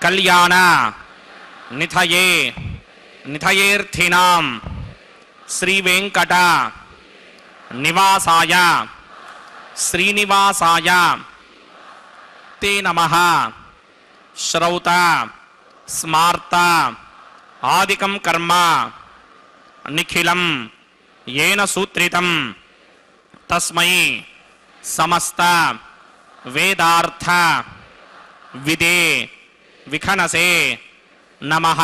कल्याण निधये निधयेर्थिनां श्री वेंकट निवासाय श्रीनिवासाय ते नमः। श्रौत स्मार्त आदिकं कर्म निखिलं येन सूत्रितं तस्मै समस्त वेदार्थ विदे विखनसे नमः।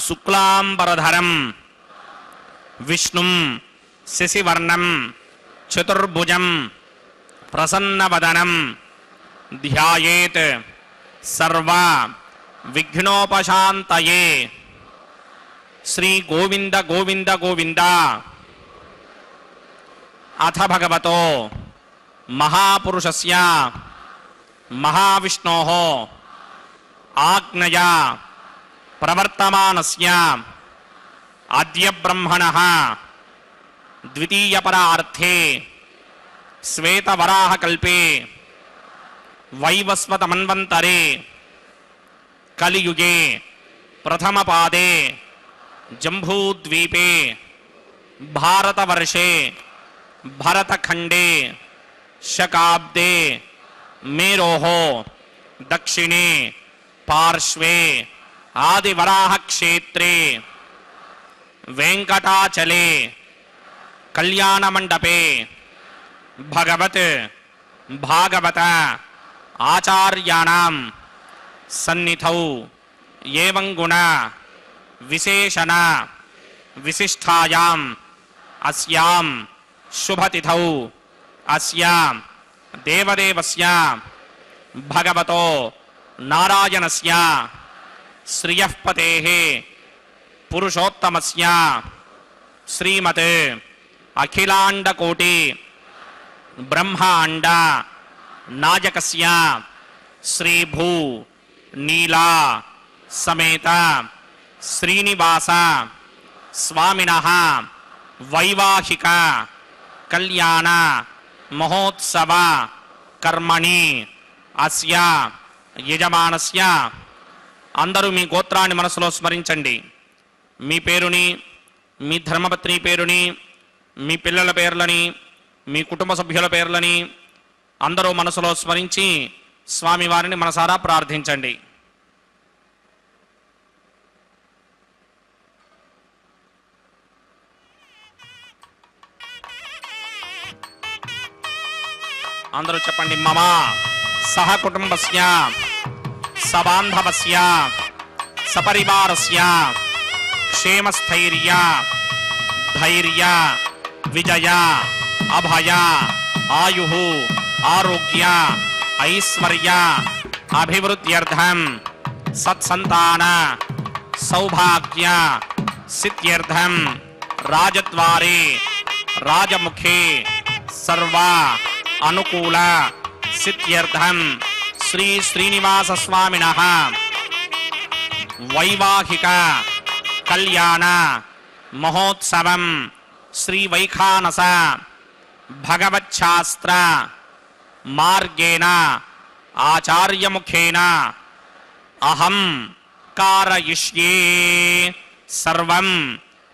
शुक्लांबरधरं विष्णुं शशिवर्णं चतुर्भुजं प्रसन्नवदनं ध्यायेत् सर्व विघ्नोपशान्तये। श्री गोविंद गोविंद गोविंद। अथ भगवतो महापुरुषस्य महाविष्णोः आज्ञया प्रवर्तमानस्य अद्य ब्रह्मणः द्वितीयपरार्थे श्वेतवराहकल्पे वैवस्वतमन्वन्तरे कलियुगे प्रथमपादे जम्बूद्वीपे भारतवर्षे भरतखंडे शकाब्दे मेरोः दक्षिणे पार्श्वे आदिवराह क्षेत्रे वेंकटाचले कल्याण मंडपे भगवत भागवत आचार्याणां सन्निधौ एवं गुण विशेषण विशिष्टायाम् अस्यां शुभतिथौ अस्यां देवदेवस्य भगवतो नारायणस्य श्रियःपतेः पुरुषोत्तमस्य श्रीमत् अखिलांडकोटि ब्रह्मांड नायकस्य श्रीभू नीला समेत श्रीनिवास स्वामिनः वैवाहिक कल्याण महोत्सव कर्मणि अस्य यजमानस्य అందరూ మీ గోత్రాన్ని మనసులో స్మరించండి. మీ పేరుని, మీ ధర్మపత్ని పేరుని, మీ పిల్లల పేర్లని, మీ కుటుంబ సభ్యుల పేర్లని అందరూ మనసులో స్మరించి స్వామివారిని మనసారా ప్రార్థించండి. అందరూ చెప్పండి. మమ సహ కుటుంబస్య సబాంధవస్య సపరివారస్య క్షేమస్థైర్య ధైర్య విజయ అభయ ఆయు ఆరోగ్య ఐశ్వర్య అభివృద్ధ్యర్థం సత్సంతాన సౌభాగ్య సిద్ధ్యర్థం రాజద్వారే రాజముఖే సర్వ అనుకూల సిద్ధ్యర్థం శ్రీ శ్రీనివాస స్వామినః వైవాహిక కళ్యాణ మహోత్సవం శ్రీ వైఖానస భగవచ్ఛాస్త్ర మార్గేణ ఆచార్యముఖేన అహం కారయిష్యే సర్వం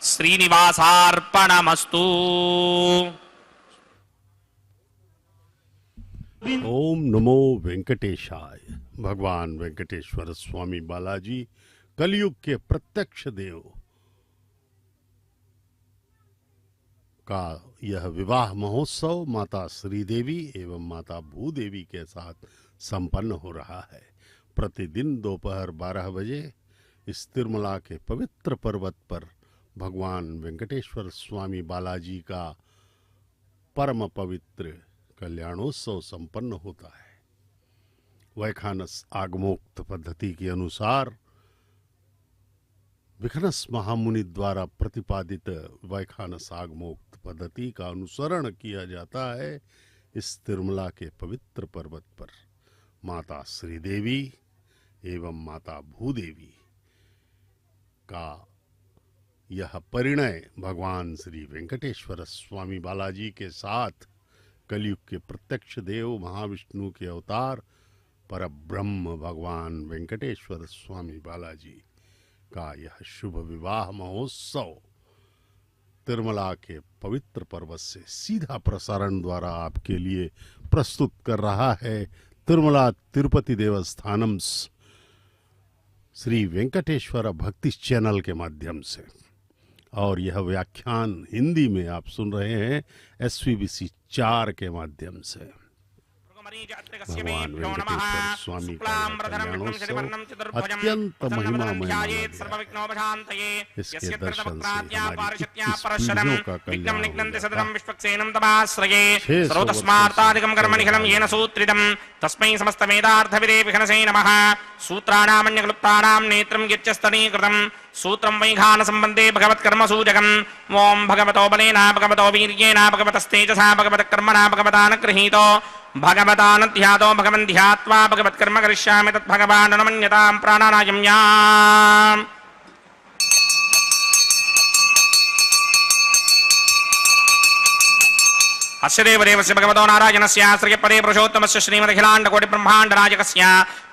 శ్రీనివాసార్పణమస్తు. ओम नमो वेंकटेशाय। भगवान वेंकटेश्वर स्वामी बालाजी कलयुग के प्रत्यक्ष देव का यह विवाह महोत्सव माता श्रीदेवी एवं माता भूदेवी के साथ संपन्न हो रहा है। प्रतिदिन दोपहर 12 बजे इस तिरुमला के पवित्र पर्वत पर भगवान वेंकटेश्वर स्वामी बालाजी का परम पवित्र कल्याणोत्सव संपन्न होता है। वैखानस आगमोक्त पद्धति के अनुसार विखनस महामुनि द्वारा प्रतिपादित वैखानस आगमोक्त पद्धति का अनुसरण किया जाता है। इस तिरुमला के पवित्र पर्वत पर माता श्रीदेवी एवं माता भूदेवी का यह परिणय भगवान श्री वेंकटेश्वर स्वामी बालाजी के साथ कलयुग के प्रत्यक्ष देव महाविष्णु के अवतार पर ब्रह्म भगवान वेंकटेश्वर स्वामी बालाजी का यह शुभ विवाह महोत्सव तिरुमला के पवित्र पर्वत से सीधा प्रसारण द्वारा आपके लिए प्रस्तुत कर रहा है तिरुमला तिरुपति देवस्थानम श्री वेंकटेश्वर भक्ति चैनल के माध्यम से। और यह व्याख्यान हिंदी में आप सुन रहे हैं SVBC 4 के माध्यम से। भगवान वेंकटेश्वर स्वामी का कल्याणोत्सव अत्यंत महिमामय माना गया। इसके दर्शन से हमारी 21 पीढ़ियों का कल्याण होगा। सूत्रं वैखान संबंधे भगवत कर्म सूचकम् ओम भगवतो बलेन भगवतो वीर्येण भगवतस्तेजसा भगवत कर्मणा भगवतानुगृहीतो भगवतानुध्यातो भगवन् ध्यात्वा भगवत कर्म करिष्यामि तत् भगवान् न मन्यतां प्राणानायम्याम्। अस्य देवदेवस्य भगवतो नारायणस्य श्रीपदे पुरुषोत्तमस्य श्रीमदखिलाण्डकोटिब्रह्माण्डनायकस्य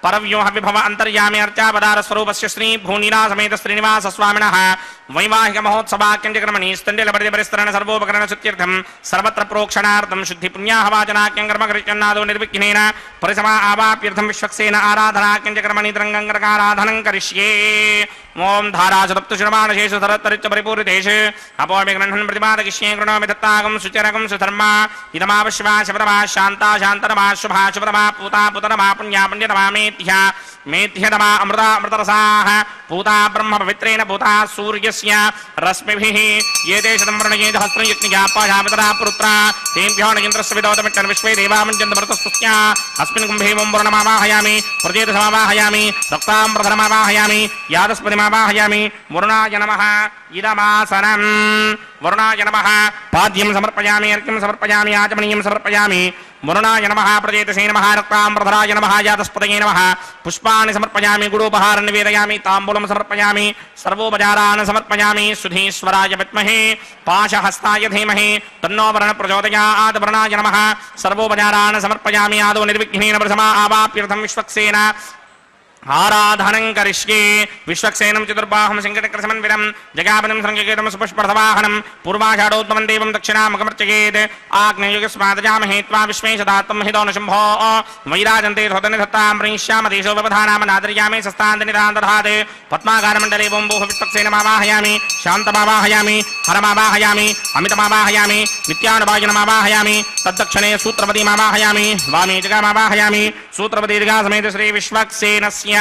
परव्योह विभव अन्तर्यामी अर्चावतार स्वरूपस्य श्री भूनिला समेत श्रीनिवास स्वामिनः वैवाहिक महोत्सवाक्यञ्चक्रमणि स्तण्डिलपरिपरिस्तरण सर्वोपकरण सुत्यर्थं सर्वत्र प्रोक्षणार्थं शुद्धि पुण्याहवाचनाख्यं कर्मकरिष्यन्नादो निर्विघ्नेन परिसमा आवाप्यर्थं विश्वक्सेन आराधनाख्यञ्चक्रमणि तरङ्गङ्गरकाराधनं करिष्ये ओम धाराशतप्तुशुरमानशेषु सरत्तरिच्च परिपूरितेषु अपोमिग्रह्णन् प्रतिपादयिष्ये कृणोमि दत्तागं सुचरगं सुधर्मा इदमावश्यवा शपथमा शान्ता शान्तरमा शुभा शुभतमा पूता पुतरमा पुण्या पुण्यतमा मेध्या मेध्यतमा अमृता अमृतरसाः पूता ब्रह्म पवित्रेण पूता सूर्यस्य रश्मिभिः ये ते शतं वर्णये सहस्रं यज्ञापाशामितरा पुरुत्रा तेभ्यो नयन्द्रस्य विदोतमिट्टन् विश्वे देवामञ्जन्तमृतस्तुस्या अस्मिन् कुम्भे ओं वर्णमावाहयामि प्रजेतसमावाहयामि रक्ताम्रधरमावाहयामि यादस्पतिमावाहयामि वरुणाय नमः इदमासनम् वरुणाय नमः पाद्यं समर्पयामि अर्घ्यं समर्पयामि आचमनीयं समर्पयामि वरुणाय नमः प्रजेतसे नमः रक्ताम्रधराय नमः यादस्पतये नमः पुष्पाणि समर्पयामि गुडोपहारं निवेदयामि ताम्बूलं समर्पयामि सर्वोपचारान् समर्पयामि सुधीश्वराय विद्महे पाशहस्ताय धीमहि तन्नो वरुणः प्रचोदयात् वरुणाय नमः सर्वोपचारान् समर्पयामि आदौ निर्विघ्नेन प्रथमा आवाप्यर्थं विश्वक्सेन आराधनं करिष्ये विश्वक्सेनं चतुर्बाहुं सिंहचक्रसमन्वितं जगापतिं संकेतं सुपुष्पर्थवाहनं पूर्वाषाढोत्तमं देवं दक्षिणामुखमर्चयेत् आग्नेयुगस्मादजामहे त्वा विश्वेशदात्तं हितो न शम्भो वैराजन्ते धोतनिधत्तां प्रणिष्यामदेशो व्यवधानामनादर्यामि सस्तान्दनिदान्दधात् पद्माकारमण्डले वोम्बोः विश्वक्सेनमावाहयामि शान्तमावाहयामि हरमावाहयामि अमितमावाहयामि नित्यानुभाजनमावाहयामि तद्दक्षिणे सूत्रपतिमावाहयामि वामे जगामावाहयामि सूत्रपति दीर्घासमेत श्री विश्वक्सेनस्य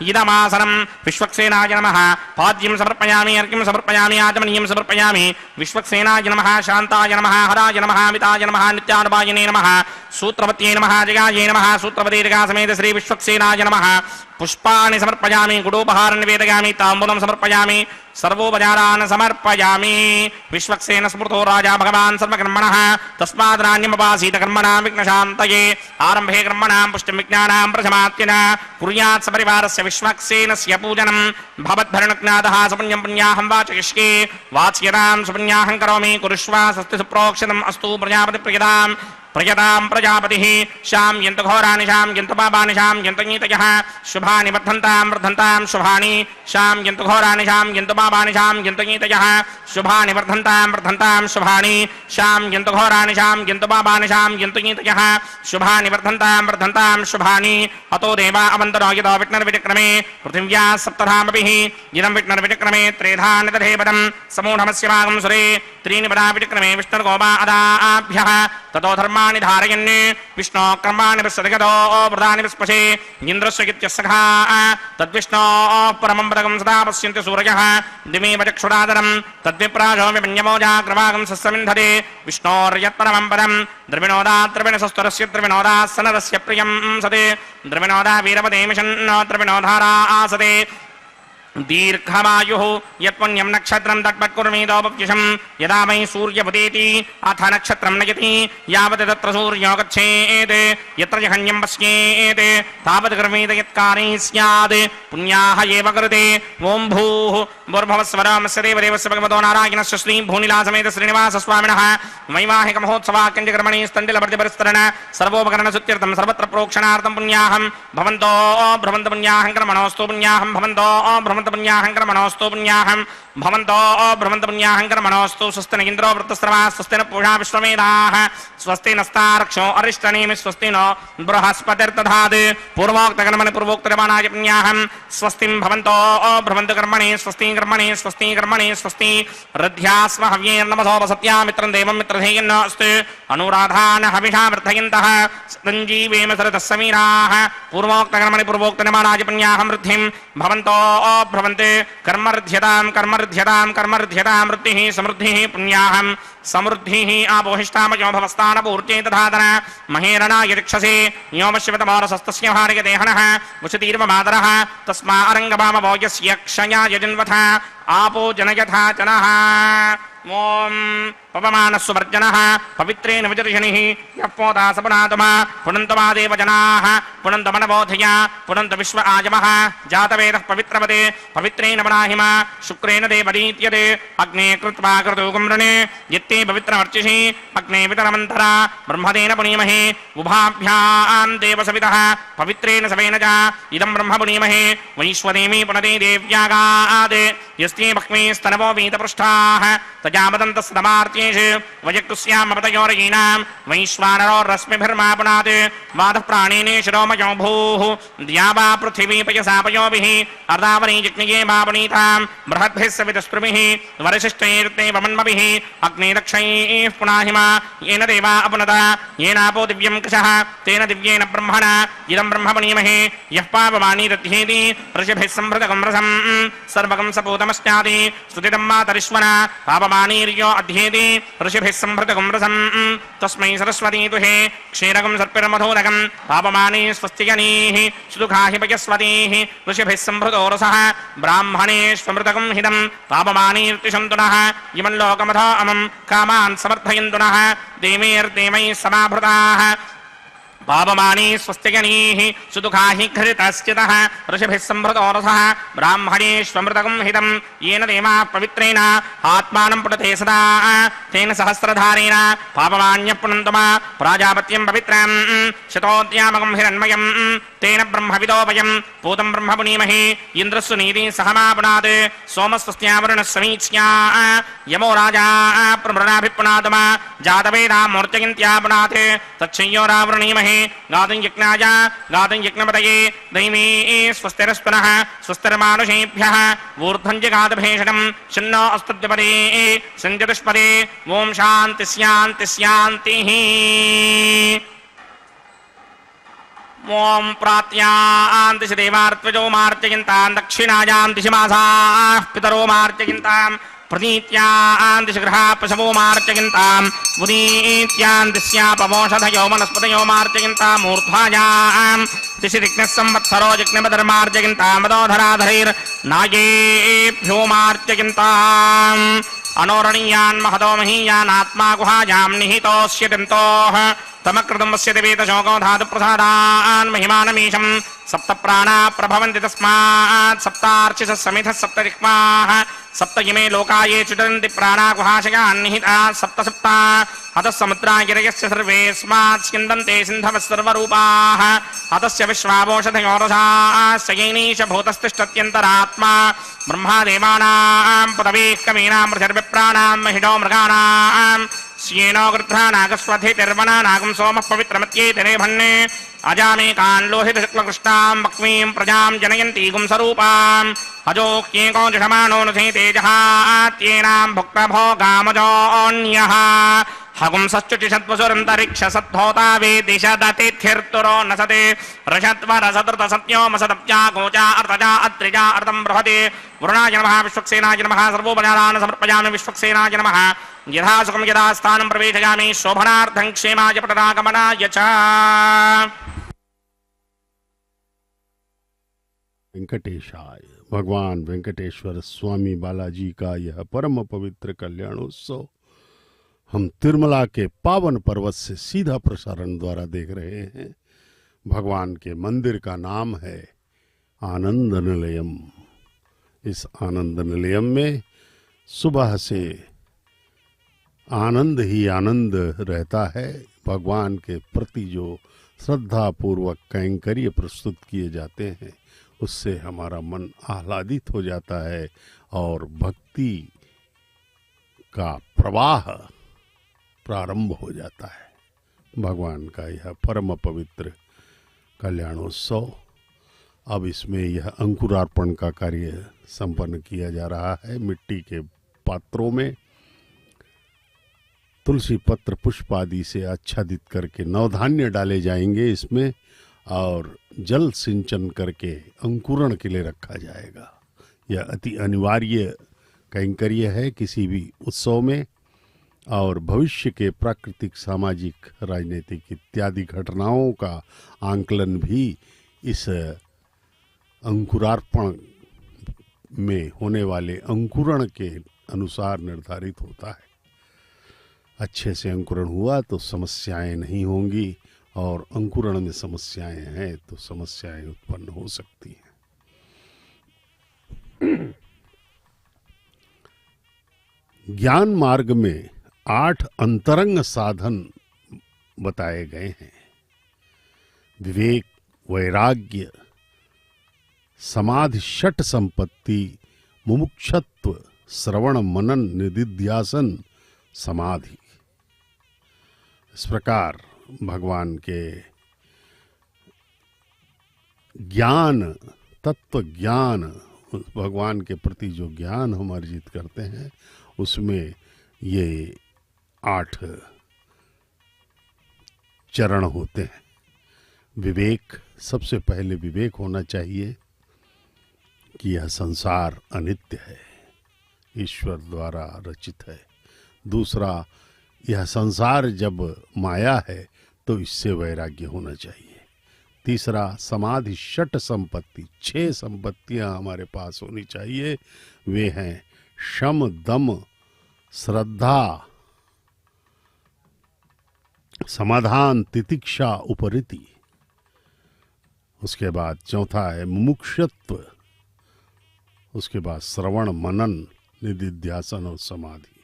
इदमासनं विश्वक्सेनाय नमः पाद्यं समर्पयामि अर्घ्यं समर्पयामि आचमनीयं समर्पयामि विश्वक्सेनाय नमः शान्ताय नमः हराय नमः अमिताय नमः नित्यानुभाजिने नमः सूत्रवत्यै नमः जगायै नमः सूत्रवती दीर्घासमेत श्री विश्वक्सेनाय नमः पुष्पाणि समर्पयामि गुडोपहारं निवेदयामि ताम्बूलं समर्पयामि सर्वोपचारान् समर्पयामि विश्वक्सेन स्मृतो राजा भगवान् सर्वकर्मणः तस्माद्राण्यमुपासीत कर्मणां विघ्नशान्तये आरम्भे कर्मणां पुष्टिं विज्ञानां प्रशमात्यन कुर्यात् सपरिवारस्य विश्वक्सेनस्य पूजनं भवद्भरणज्ञातः सुपुण्यं पुण्याहं वाचयिष्ये वाच्यतां सुपुण्याहं करोमि कुरुष्वा स्वस्ति सुप्रोक्षितम् अस्तु प्रजापतिप्रियतां प्रयतां प्रजापतिः शां यन्तु घोराणि शां यन्तु पापानि शां यन्तु नीतयः शुभानि वर्धन्तां शुभानि शां यन्तु घोराणि शां यन्तु पापानि शां यन्तु नीतयः शुभानि वर्धन्तां शुभानि शां यन्तु घोराणि शां यन्तु पापानि शां यन्तु नीतयः शुभानि वर्धन्तां शुभानि अतो देवा अवन्तरो यतो विष्णुर्विचक्रमे पृथिव्याः सप्तधामभिः इदं विष्णुर्विचक्रमे त्रेधा निदधेपदं समूढमस्य भागं सुरे त्रीणि पदा विचक्रमे विष्णुर्गोपा अदाभ्यः ततो धर्माणि धारयन् विष्णो कर्माणि विस्सदगतो वृदानि विस्पशे इन्द्रस्य गित्यस्सखा तद्विष्णो परमं पदकं सदा पश्यन्ति सूरयः दिमेव चक्षुरादरं तद्विप्राजो विमन्यमोजाग्रभागं सस्समिन्धते विष्णोर्यत्परमं पदं द्रविणोदा द्रविणसस्तरस्य द्रविणोदा सनरस्य प्रियं सते द्रविणोदा वीरपदे मिषन्नो द्रविणोधारा आसते दीर्घमायुः यत्पुण्यं नक्षत्रं तत्पत्कुर्मीदोपव्यशं यदा वै सूर्यमुदेति अथ नक्षत्रं नयति यावत् तत्र सूर्यो गच्छेत् यत्र जहन्यं पश्येत् तावत् कर्मीद यत्कारे स्यात् पुण्याः एव कृते ॐ भूः भूर्भुवस्वरमस्य देवदेवस्य भगवतो नारायणस्य श्री भूनिलासमेत श्रीनिवासस्वामिनः वैवाहिक महोत्सवाक्यञ्चकर्मणि स्तण्डिलपरिपरिस्तरण सर्वोपकरणसुत्यर्थं सर्वत्र प्रोक्षणार्थं पुण्याहं भवन्तो भ्रमन्त पुण्याहं कर्मणोऽस्तु पुण्याहं भवन्तो पुण्याहं कर्मणोऽस्तु पुण्याहं भवन्तो भ्रमन्त पुण्याहं कर्मणोऽस्तु स्वस्ति न इन्द्रो वृत्तस्रवा स्वस्ति न पूषा विश्वमेधाः स्वस्ति नस्तारक्षो अरिष्टनेमि स्वस्ति नो बृहस्पतिर्दधात् पूर्वोक्तकर्मणि पूर्वोक्तर्माणाय पुण्याहं स्वस्तिं भवन्तो भ्रमन्तु कर्मणि स्वस्ति कर्मणि स्वस्ति कर्मणि स्वस्ति रध्यास्म हव्यैर्नमसोपसत्या मित्रं देवं मित्रधेयन्न अस्ति अनुराधान् हविषा वर्धयन्तः सञ्जीवेम सरतः समीराः पूर्वोक्तकर्मणि पूर्वोक्तर्माणाय पुण्याहं वृद्धिं भवन्तो भ्रमन्ते कर्मर्ध्यतां वृद्धिः समृद्धिः पुण्याहं समृद्धिः आपोहिष्टामयो भवस्तानपूर्त्यै तथातन महेरणाय दिक्षसे योमशिवतमोरसस्तस्य भारयते हनः वसतीर्वमातरः तस्मा अरङ्गवामवो यस्य क्षयाय जन्वथ आपो जनयथा जनः ఓం పవమానస్సువర్జనః పవిత్రేణ విజర్షణిః యః పోతా సపునాతుమా పునంతమాదేవ జనాః పునంతమనబోధయ పునంత విశ్వ ఆజమః జాతవేదః పవిత్రవతే పవిత్రేణ వనాహిమ శుక్రేణ దేవదీత్యతే అగ్నే కృత్వా క్రతూకుమ్రణే యత్తే పవిత్రమర్చిషి అగ్నే వితరమంతరా బ్రహ్మదేన పునీమహే ఉభాభ్యాం దేవసవితః పవిత్రేణ సవేన చ ఇదం బ్రహ్మ పునీమహే వైశ్వదేమీ పునదే దేవ్యాగాదే యస్తే భక్మే స్తనవో వీతపృష్ఠాః తజామదంతస్తమార్త్యేషు వజక్కుస్యామపతయోరయీనాం వైశ్వానరో రశ్మిభిర్మాపునాత్ వాదః ప్రాణేనే శిరోమయో భూః ద్యావా పృథివీ పయసాపయోభిః అర్ధావనీ జిజ్ఞే మాపునీతాం బృహద్భిः సవితస్పృమిः వరశిష్టైర్తే వమన్మభిः అగ్నే దక్షైః పునాహిమ येन देवा अपुनता येनापो दिव्यं कषः तेन दिव्येन ब्रह्मणा इदं ब्रह्म पुनीमहे यः पावमानी दध्येति ऋषिभिः संभृतकं रसं सर्वकं सपूतमश्चाति स्तुतितं मातरिश्वना पावमानीर्यो अध्येति ऋषिभिः संभृतकं रसं तस्मै सरस्वती तुहे क्षीरकं सर्पिर्मधुरकं पावमानी स्वस्तिजनीः सुदुःखाहि पयस्वतीः ऋषिभिः संभृतो रसः ब्राह्मणेष्वमृतकं हितं पावमानीर्तिशन्तु नः इमं लोकमथो अमं कामान् समर्थयन्तु नः देवैर्देवैः समाभृताः पावमानी स्वस्तिजनीः सुदुःखाहि घृतश्चितः ऋषिभिः संभृतो रसः ब्राह्मणेष्वमृतकं हितं येन देवाः पवित्रेण आत्मानं पुनते सदा तेन सहस्रधारेण पावमान्यः पुनन्तमा प्राजापत्यं पवित्रं शतोद्यामकं हिरण्मयं तेन ब्रह्मविदो वयं पूतं ब्रह्म पुनीमहे इन्द्रस्सु नीतिः सहमापुनात् सोमस्वस्त्यावरुणः समीक्ष्या यमो राजा प्रमृणाभिपुनातमा जातवेदा मूर्तिगिन्त्यापुनात् तच्छय्योरावृणीमहे गातुं यज्ञाय गातुं यज्ञपतये दैवी स्वस्तिरस्तुनः स्वस्तिर्मानुषेभ्यः ऊर्ध्वं जगादभेषणं शन्नो अस्तुद्यपदे सञ्जतुष्पदे ॐ शान्ति शान्ति शान्तिः ॐ प्रात्यां दिशि देवार्त्वजो मार्जयन्तां दक्षिणायां दिशि मासाः पितरो मार्जयन्तां प्रतीत्यां दिशि गृहा पशवो मार्जयन्ताम् उदीत्यां दिश्यापमोषधयो वनस्पतयो मार्जयन्तां मूर्ध्वायां दिशि ऋग्नः संवत्सरो यज्ञपदर्मार्जयन्तां मदोधराधरैर्नागेभ्यो मार्जयन्ताम् अनोरणीयान् महतो महीयानात्मा गुहायां निहितोऽस्य दन्तोः तमकृतमस्य दिवेतशोको धातुप्रसादान् महिमानमीशं सप्त प्राणा प्रभवन्ति तस्मात् सप्तार्चिसः समिधः सप्तजिह्वाः सप्त इमे लोकाये चुटन्ति प्राणा गुहाशयान् निहिताः सप्त सप्ता अतः समुद्रा गिरयस्य सर्वेऽस्मात् स्यन्दन्ते सिन्धवः सर्वरूपाः अतस्य विश्वावोषधयो रसाश्च येनैष भूतस्तिष्ठत्यन्तरात्मा ब्रह्मादेवानां पदवीः कवीनां ऋषिर्विप्राणां महिषो मृगाणां स्येनो गृध्रा नागस्वधितिर्वना नागं सोमः पवित्रमत्येतिरेभन्ने अजामेकान् लोहितशुक्लकृष्णां वक्मीं प्रजां जनयन्तीगुं स्वरूपाम् अजोह्येको जुषमाणो नुषे तेजहात्येनां भुक्तभोगामजोऽन्यः हगुंसश्चुचिषद्वसुरन्तरिक्षसद्धोता वेदिशदतिथिर्तुरो नसते रषद्वरसदृतसत्योमसदप्या गोचा अर्तजा अत्रिजा अर्तं बृहते वरुणाय नमः विश्वक्सेनाय नमः सर्वोपचारान् समर्पयामि विश्वक्सेनाय नमः यथा सुखं यदा स्थानं प्रवेशयामि शोभनार्थं क्षेमाय पटनागमनाय च। वेंकटेशाय भगवान वेंकटेश्वर स्वामी बालाजी का यह परम पवित्र कल्याणोत्सव हम तिरुमला के पावन पर्वत से सीधा प्रसारण द्वारा देख रहे हैं। भगवान के मंदिर का नाम है आनंद निलयम। इस आनंद निलयम में सुबह से आनंद ही आनंद रहता है। भगवान के प्रति जो श्रद्धा पूर्वक कैंकर्य प्रस्तुत किए जाते हैं उससे हमारा मन आह्लादित हो जाता है और भक्ति का प्रवाह प्रारंभ हो जाता है। भगवान का यह परम पवित्र कल्याणोत्सव अब इसमें यह अंकुरार्पण का कार्य संपन्न किया जा रहा है। मिट्टी के पात्रों में तुलसी पत्र पुष्प आदि से आच्छादित करके नवधान्य डाले जाएंगे इसमें और जल सिंचन करके अंकुरण के लिए रखा जाएगा। यह अति अनिवार्य कैंकर्य है किसी भी उत्सव में और भविष्य के प्राकृतिक सामाजिक राजनीतिक इत्यादि घटनाओं का आंकलन भी इस अंकुरार्पण में होने वाले अंकुरण के अनुसार निर्धारित होता है। अच्छे से अंकुरण हुआ तो समस्याएं नहीं होंगी, और अंकुरण में समस्याएं हैं तो समस्याएं उत्पन्न हो सकती हैं। ज्ञान मार्ग में 8 अंतरंग साधन बताए गए हैं। विवेक, वैराग्य, समाधि, षट संपत्ति, मुमुक्षत्व, श्रवण, मनन, निदिध्यासन, समाधि। इस प्रकार भगवान के ज्ञान, तत्व ज्ञान, भगवान के प्रति जो ज्ञान हम अर्जित करते हैं उसमें ये 8 चरण होते हैं। विवेक, सबसे पहले विवेक होना चाहिए कि यह संसार अनित्य है, ईश्वर द्वारा रचित है। दूसरा, यह संसार जब माया है तो इससे वैराग्य होना चाहिए। तीसरा, समाधि, षट संपत्ति, 6 संपत्तियां हमारे पास होनी चाहिए। वे हैं शम, दम, श्रद्धा, समाधान, तितिक्षा, उपरिति। उसके बाद चौथा है मुमुक्षत्व। उसके बाद श्रवण, मनन, निदिध्यासन और समाधि।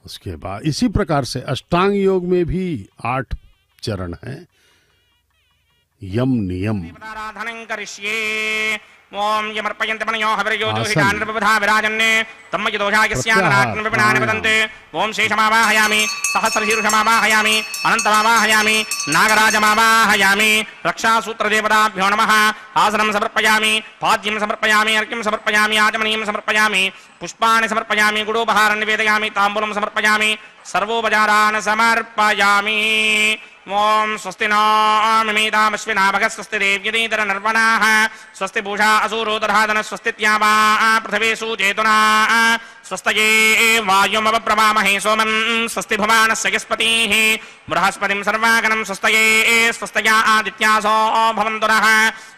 उसके बाद इसी प्रकार से अष्टांग योग में भी 8 चरण हैं। यम, नियम, आराधनं करिष्ये। ओम यमर्पयन्ते मनयो हविर्योजुहितानिर्बधा विराजन्ने तम्मयदोषायस्यानाग्न विपणानि वदन्ते। ओम शेषमावाहयामि, सहस्रशीर्षमावाहयामि, अनन्तमावाहयामि, नागराजमावाहयामि। रक्षासूत्रदेवताभ्यो नमः। आसनं समर्पयामि, पाद्यं समर्पयामि, अर्घ्यं समर्पयामि, आचमनीयं समर्पयामि, पुष्पाणि समर्पयामि, गुडोपहारं निवेदयामि, ताम्बूलं समर्पयामि, सर्वोपचारान् समर्पयामि। ओम स्वस्ति नो मिमीतामश्विना भगः, स्वस्ति देव्यतीतर नर्वणाः, स्वस्ति पूषा असुरोदराधन, स्वस्ति त्यावा पृथिवीषु चेतुना, स्वस्तये वायुमवप्रवामहे सोमं, स्वस्ति भुवानस्य यस्पतिः, बृहस्पतिं सर्वागणं स्वस्तये, स्वस्तया आदित्यासो भवन्तु नः,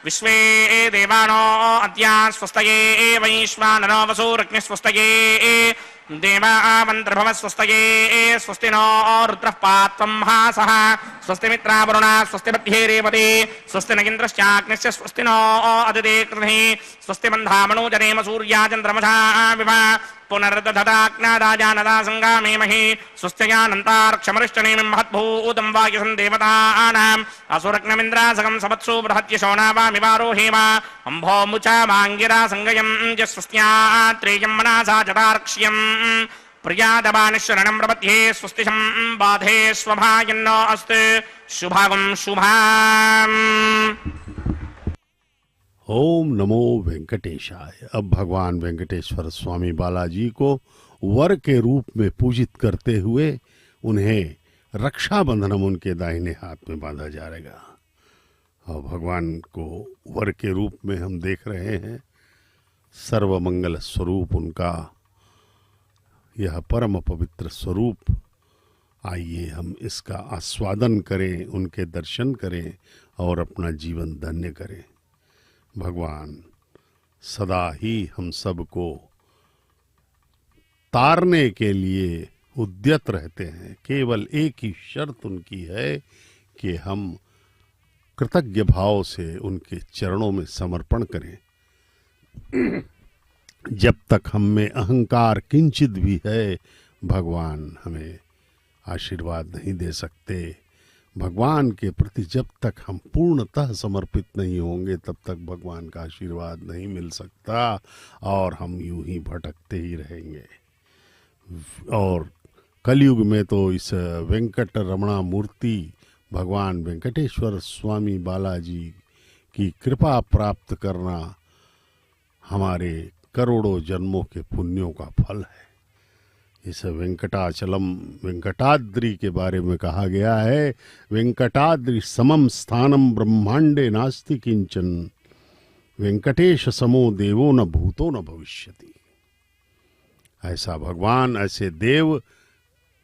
विश्वे देवानो अद्या स्वस्तये, वैश्वानरो वसुरग्निः स्वस्तये, देवावन्तर्भव स्वस्तये, स्वस्ति नो रुद्रः पात्वं हासः, स्वस्ति मित्रावरुणा, स्वस्ति बध्ये रेवते, स्वस्ति नगिन्द्रश्चाग्निश्च, स्वस्ति नो अदिते कृधिः, स्वस्ति बन्धामनो जनेम सूर्या चन्द्रमसा विभा, पुनर्दधताज्ञादाजानदा सङ्गामेमहि, स्वस्त्ययानन्तार्क्षमरिष्टनेमिं महद्भूतं वायुसं देवतानाम्, असुरग्नमिन्द्रासकं सवत्सु बृहत्यशोनावामिवारोहेम, अम्भोमुचा माङ्गिरा सङ्गयं च स्वस्त्यात्रेयं मनसा चतार्क्ष्यम्, प्रियादवानिशरणं प्रपद्ये, स्वस्तिशं बाधे स्वभायन्नो अस्तु, शुभागं शुभाम्। ओम नमो वेंकटेशाय। अब भगवान वेंकटेश्वर स्वामी बालाजी को वर के रूप में पूजित करते हुए उन्हें रक्षाबंधनम उनके दाहिने हाथ में बांधा जाएगा। और भगवान को वर के रूप में हम देख रहे हैं। सर्वमंगल स्वरूप उनका यह परम पवित्र स्वरूप, आइए हम इसका आस्वादन करें, उनके दर्शन करें और अपना जीवन धन्य करें। भगवान सदा ही हम सबको तारने के लिए उद्यत रहते हैं। केवल एक ही शर्त उनकी है कि हम कृतज्ञ भाव से उनके चरणों में समर्पण करें। जब तक हम में अहंकार किंचित भी है, भगवान हमें आशीर्वाद नहीं दे सकते। भगवान के प्रति जब तक हम पूर्णतः समर्पित नहीं होंगे, तब तक भगवान का आशीर्वाद नहीं मिल सकता और हम यूं ही भटकते ही रहेंगे। और कलयुग में तो इस वेंकट रमणा मूर्ति भगवान वेंकटेश्वर स्वामी बालाजी की कृपा प्राप्त करना हमारे करोड़ों जन्मों के पुण्यों का फल है। इस वेंकटाचलम, वेंकटाद्रि के बारे में कहा गया है, वेंकटाद्रि समम स्थानम ब्रह्मांडे नास्ति किंचन, वेंकटेश समो देवो न भूतो न भविष्यति। ऐसा भगवान, ऐसे देव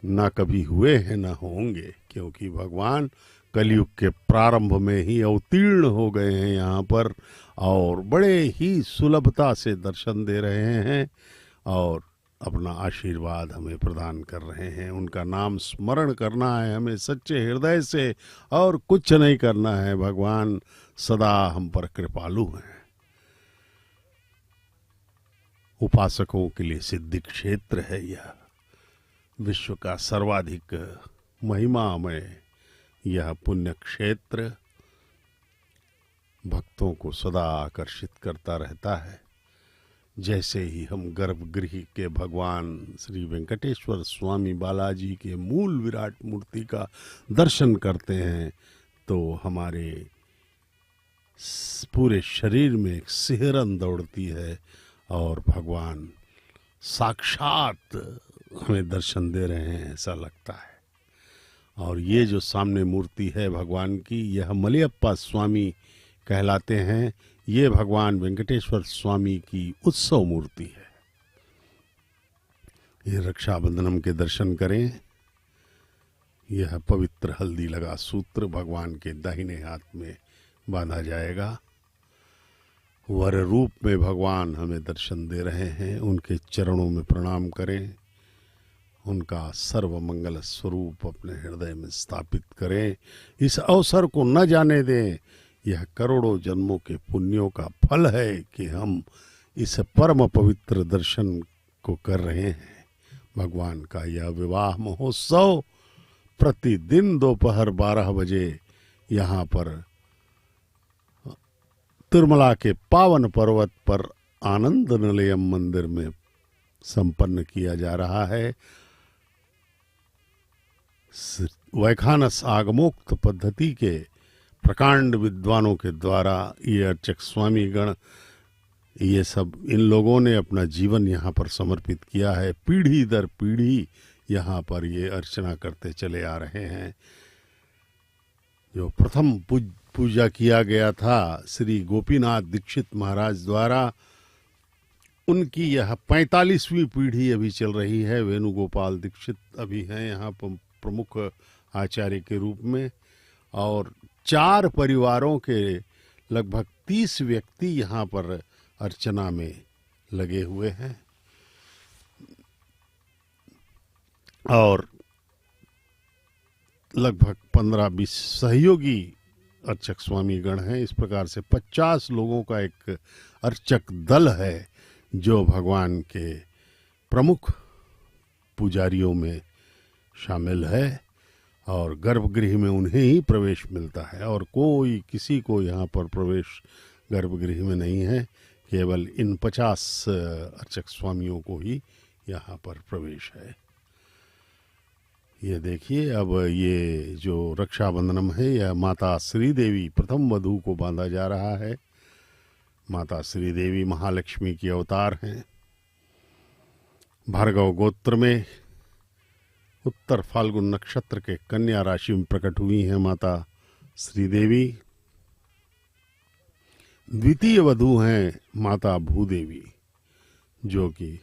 न कभी हुए हैं न होंगे, क्योंकि भगवान कलयुग के प्रारंभ में ही अवतीर्ण हो गए हैं यहाँ पर और बड़े ही सुलभता से दर्शन दे रहे हैं। और अपना आशीर्वाद हमें प्रदान कर रहे हैं। उनका नाम स्मरण करना है हमें सच्चे हृदय से और कुछ नहीं करना है। भगवान सदा हम पर कृपालु हैं। उपासकों के लिए सिद्धि क्षेत्र है यह, विश्व का सर्वाधिक महिमामय यह पुण्य क्षेत्र भक्तों को सदा आकर्षित करता रहता है। जैसे ही हम गर्भगृह के भगवान श्री वेंकटेश्वर स्वामी बालाजी के मूल विराट मूर्ति का दर्शन करते हैं तो हमारे पूरे शरीर में एक सिहरन दौड़ती है और भगवान साक्षात हमें दर्शन दे रहे हैं ऐसा लगता है। और ये जो सामने मूर्ति है भगवान की, यह मलयप्पा स्वामी कहलाते हैं। ये भगवान वेंकटेश्वर स्वामी की उत्सव मूर्ति है। ये रक्षाबंधनम के दर्शन करें। यह पवित्र हल्दी लगा सूत्र भगवान के दाहिने हाथ में बांधा जाएगा। वर रूप में भगवान हमें दर्शन दे रहे हैं। उनके चरणों में प्रणाम करें। उनका सर्व मंगल स्वरूप अपने हृदय में स्थापित करें। इस अवसर को न जाने दें। यह करोड़ों जन्मों के पुण्यों का फल है कि हम इस परम पवित्र दर्शन को कर रहे हैं। भगवान का यह विवाह महोत्सव प्रतिदिन दोपहर 12 बजे यहाँ पर तिरुमला के पावन पर्वत पर आनंद निलयम मंदिर में संपन्न किया जा रहा है। वैखानस आगमोक्त पद्धति के प्रकांड विद्वानों के द्वारा ये अर्चक स्वामी गण, ये सब इन लोगों ने अपना जीवन यहाँ पर समर्पित किया है। पीढ़ी दर पीढ़ी यहाँ पर ये अर्चना करते चले आ रहे हैं। जो प्रथम पूजा किया गया था श्री गोपीनाथ दीक्षित महाराज द्वारा, उनकी यह 45वीं पीढ़ी अभी चल रही है। वेणुगोपाल दीक्षित अभी हैं यहाँ पर प्रमुख आचार्य के रूप में, और 4 परिवारों के लगभग 30 व्यक्ति यहाँ पर अर्चना में लगे हुए हैं। और लगभग 15-20 सहयोगी अर्चक स्वामी गण हैं। इस प्रकार से 50 लोगों का एक अर्चक दल है जो भगवान के प्रमुख पुजारियों में शामिल है। और गर्भगृह में उन्हें ही प्रवेश मिलता है और कोई किसी को यहाँ पर प्रवेश गर्भगृह में नहीं है। केवल इन 50 अर्चक स्वामियों को ही यहाँ पर प्रवेश है। ये देखिए, अब ये जो रक्षाबंधनम है यह माता श्रीदेवी प्रथम वधू को बांधा जा रहा है। माता श्रीदेवी महालक्ष्मी की अवतार हैं। भार्गव गोत्र में उत्तर फाल्गुन नक्षत्र के कन्या राशि में प्रकट हुई हैं माता श्रीदेवी। द्वितीय वधू हैं माता भूदेवी, जो कि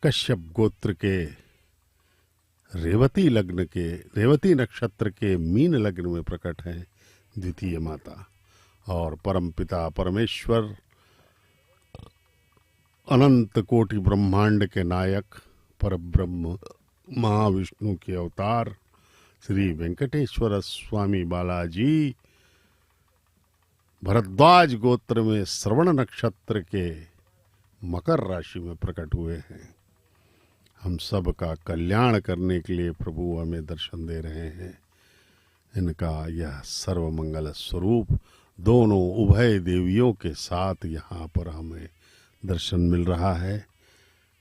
कश्यप गोत्र के रेवती नक्षत्र के मीन लग्न में प्रकट हैं द्वितीय माता। और परमपिता परमेश्वर अनंत कोटि ब्रह्मांड के नायक परब्रह्म महाविष्णु के अवतार श्री वेंकटेश्वर स्वामी बालाजी भरद्वाज गोत्र में श्रवण नक्षत्र के मकर राशि में प्रकट हुए हैं। हम सब का कल्याण करने के लिए प्रभु हमें दर्शन दे रहे हैं। इनका यह सर्वमंगल स्वरूप दोनों उभय देवियों के साथ यहाँ पर हमें दर्शन मिल रहा है।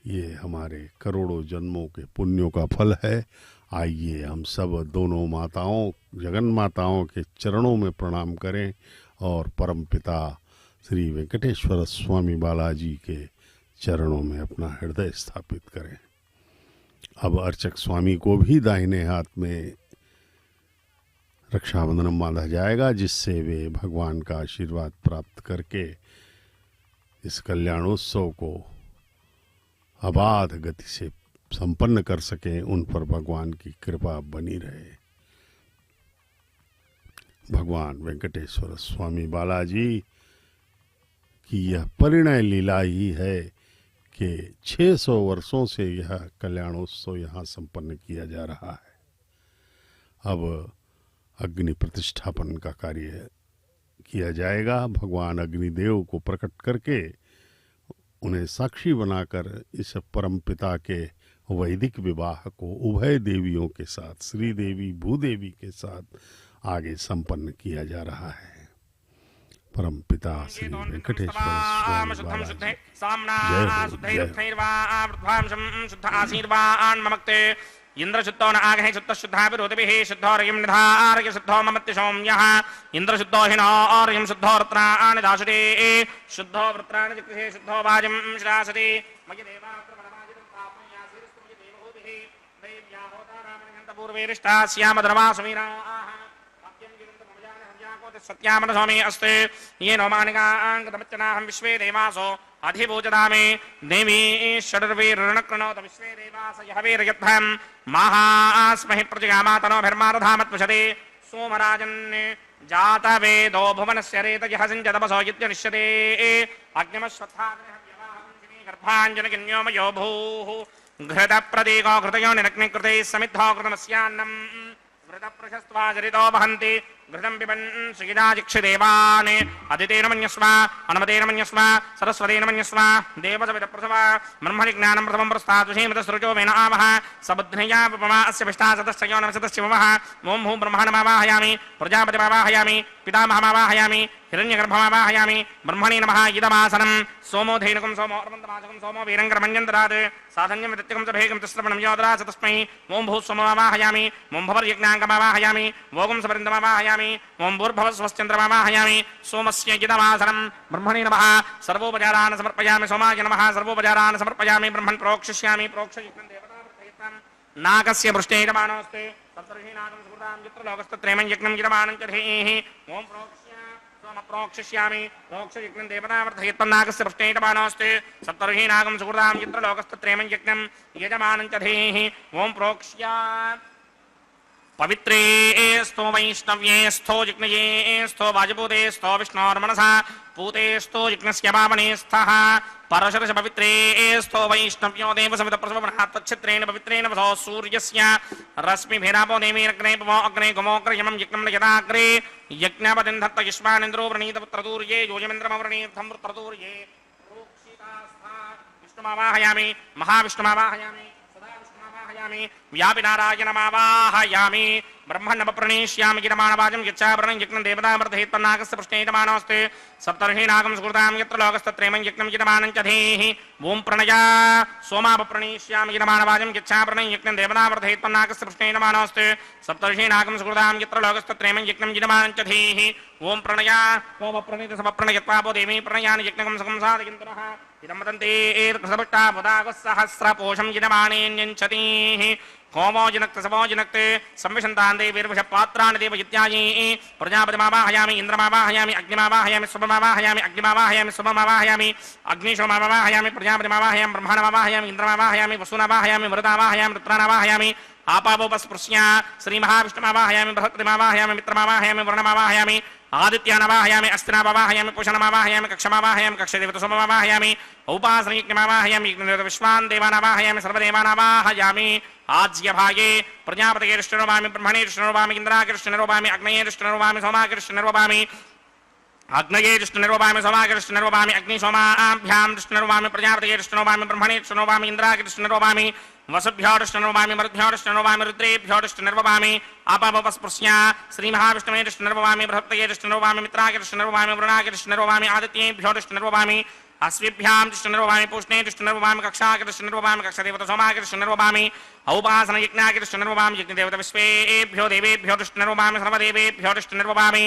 ये हमारे करोड़ों जन्मों के पुण्यों का फल है। आइए हम सब दोनों माताओं, जगन माताओं के चरणों में प्रणाम करें और परमपिता श्री वेंकटेश्वर स्वामी बालाजी के चरणों में अपना हृदय स्थापित करें। अब अर्चक स्वामी को भी दाहिने हाथ में रक्षाबंधन बांधा जाएगा, जिससे वे भगवान का आशीर्वाद प्राप्त करके इस कल्याणोत्सव को अबाध गति से संपन्न कर सकें। उन पर भगवान की कृपा बनी रहे। भगवान वेंकटेश्वर स्वामी बालाजी कि यह परिणय लीला ही है कि 600 वर्षों से यह कल्याणोत्सव यहाँ संपन्न किया जा रहा है। अब अग्नि प्रतिष्ठापन का कार्य किया जाएगा। भगवान अग्निदेव को प्रकट करके उन्हें साक्षी बनाकर इस परमपिता के वैदिक विवाह को उभय देवियों के साथ, श्री देवी भूदेवी के साथ आगे संपन्न किया जा रहा है। परम पिता श्री वेंकटेश्वर स्वामी महाराज जय हो। इंद्र शुद्धो न आगहे शुद्ध शुद्धा विरोधिभिः शुद्धो रयिं निधारय शुद्धो ममत्य सौम्यः इंद्र शुद्धो हि नौर्यं शुद्धो रत्नानि दाशुरे शुद्धो वृत्राणि जिगृहे शुद्धो वाजं श्रासते मयि देवात्रमणमाजितं प्राप्नुयासीरस्तु मयि देवहूतिः देव्या होतारामणिहन्तपूर्वेरिष्टा स्यामधर्मा समीराः सत्यामन स्वामी अस्ते ये नौमानिकांगतमच्चनाहं विश्वे देवासो अधिभूजदामे देवी षडर्वीरणकृणोत विश्वे देवास यहवीर्यध्वं महास्महि प्रजगामातनोभिर्मारधामत्वशते सोमराजन् जातवेदो भुवनस्य रेतयः सिञ्चतपसो यज्ञनिष्यते अग्निमश्वत्थाग्निहव्यवाहं गर्भाञ्जनकिन्योमयो भूः घृतप्रतीको घृतयो निरग्निकृते समिद्धो घृतमस्यान्नम् घृतप्रशस्त्वाजरितो वहन्ति घृतं पिबन् सुगिदाजिक्षिदेवान् अदितेन मन्यस्व अनुमतेन मन्यस्व सरस्वतेन मन्यस्व देवसवितप्रसव ब्रह्मजिज्ञानं प्रथमं प्रस्ताद्विषेमतसृजो वेन आवः सबुद्ध्नया उपमा अस्य पिष्टा सतश्चयो नवशतस्य वः ॐ भूं ब्रह्माणमावाहयामि प्रजापतिमावाहयामि पितामहमावाहयामि हिरण्यगर्भमावाहयामि ब्रह्मणे नमः इदमासनं सोमो धेनुकं सोमो अर्वन्तमासकं सोमो वीरङ्करमञ्जन्तरात् साधन्यं विदत्यकं च भेगं तिस्रवणं योदरात् तस्मै ॐ भूस्वमावाहयामि ॐ भवर्यज्ञाङ्गमावाहयामि वोगं सपरिन्दमावाहयामि ॐ भूर्भवस्वश्चन्द्रमावाहयामि सोमस्य इदमासनं ब्रह्मणे नमः सर्वोपचारान् समर्पयामि सोमाय नमः सर्वोपचारान् समर्पयामि ब्रह्मन् प्रोक्षिष्यामि प्रोक्षयुक्तं देवताप्रत्ययितं नागस्य पृष्ठे यजमानोऽस्ति सप्तर्षीनागं सुकृतां चित्रलोकस्तत्रयं यज्ञं यजमानं च धेः ॐ प्रोक्षिष्यामि प्रोक्षयुक्तं देवताप्रत्ययितं नागस्य पृष्ठे यजमानोऽस्ति सप्तर्षीनागं सुकृतां चित्रलोकस्तत्रयं यज्ञं यजमानं च धेः ॐ प्रोक्ष्या पवित्रे स्थो वैष्णव्ये स्थो जिग्नये स्थो वाजपूते स्थो विष्णोर्मनसा पूते स्थो जिग्नस्य पावने स्थः परशरस पवित्रे स्थो वैष्णव्यो देवसमितप्रसवः तच्छित्रेण पवित्रेण वसो सूर्यस्य रश्मिभिरापो देवीरग्ने पवो अग्ने गोमोग्रयमं यज्ञं यदाग्रे यज्ञपतिं धत्त युष्मानेन्द्रो वृणीतपुत्रतूर्ये योजमेन्द्रमवृणीर्थं वृत्रतूर्ये प्रोक्षितास्था विष्णुमावाहयामि महाविष्णुमावाहयामि व्यापिनारायणमावाहयामि ब्रह्मण्डप्रणीष्यामि गिरमाणवाजं यच्चावरणं यज्ञं देवतामर्धयित्पन्नागस्य पृष्ठे यजमानोऽस्ति सप्तर्षीनागं सुकृतां यत्र लोकस्तत्रयं यज्ञं यजमानं च धेः ॐ प्रणया सोमापप्रणीष्यामि गिरमाणवाजं यच्चावरणं यज्ञं देवतामर्धयित्पन्नागस्य पृष्ठे यजमानोऽस्ति सप्तर्षीनागं सुकृतां यत्र लोकस्तत्रयं यज्ञं यजमानं च धेः ॐ प्रणया सोमप्रणीतसमप्रणयत्वापो देवी प्रणयानि यज्ञकं सकं साधयन्तनः इदं वदन्ति एतत्कृतभट्टा बुधागस्सहस्रपोषं यजमानेऽन्यञ्चतीः होमो जिनक्ते सवो जिनक्ते संविशन्तान् देवीर्विषपात्राणि देव इत्यादि प्रजापतिमावाहयामि इन्द्रमावाहयामि अग्निमावाहयामि शुभमावाहयामि अग्निमावाहयामि शुभमावाहयामि अग्निशोमावाहयामि प्रजापतिमावाहयामि ब्रह्माणमावाहयामि इन्द्रमावाहयामि वसुनावाहयामि मरुदावाहयामि रुद्रानावाहयामि आपावोपस्पृश्य श्रीमहाविष्णुमावाहयामि बृहस्पतिमावाहयामि मित्रमावाहयामि वरुणमावाहयामि आदित्यानवाहयामि अस्तिनावाहयामि पुषणमावाहयामि कक्षमावाहयामि कक्षदेवतसोममावाहयामि औपासनयज्ञमावाहयामि विश्वान् देवानावाहयामि सर्वदेवानावाहयामि आज्यभागे प्रजापतये कृष्णरोपामि ब्रह्मणे कृष्णरोपामि इन्द्राकृष्णरोपामि अग्नये कृष्णरोपामि सोमाकृष्णरोपामि अग्नये कृष्णरोपामि सोमाकृष्णरोपामि अग्निसोमाभ्यां कृष्णरोपामि प्रजापतये कृष्णरोपामि ब्रह्मणे कृष्णरोपामि इन्द्राकृष्णरोपामि वसुभ्यो कृष्णरोपामि मरुद्भ्यो कृष्णरोपामि रुद्रेभ्यो कृष्णरोपामि आपावोपस्पृश्य श्रीमहाविष्णवे कृष्णरोपामि बृहत्तये कृष्णरोपामि मित्राय कृष्णरोपामि वरुणाय कृष्णरोपामि आदित्येभ्यो कृष्णरोपामि अस्विभ्यां कृष्णरोपामि पूष्णे कृष्णरोपामि कक्षाय कृष्णरोपामि कक्षदेवतसोमाय कृष्णरोपामि औपासनयज्ञाय कृष्णरोपामि यज्ञदेवतविश्वेभ्यो देवेभ्यो कृष्णरोपामि सर्वदेवेभ्यो कृष्णरोपामि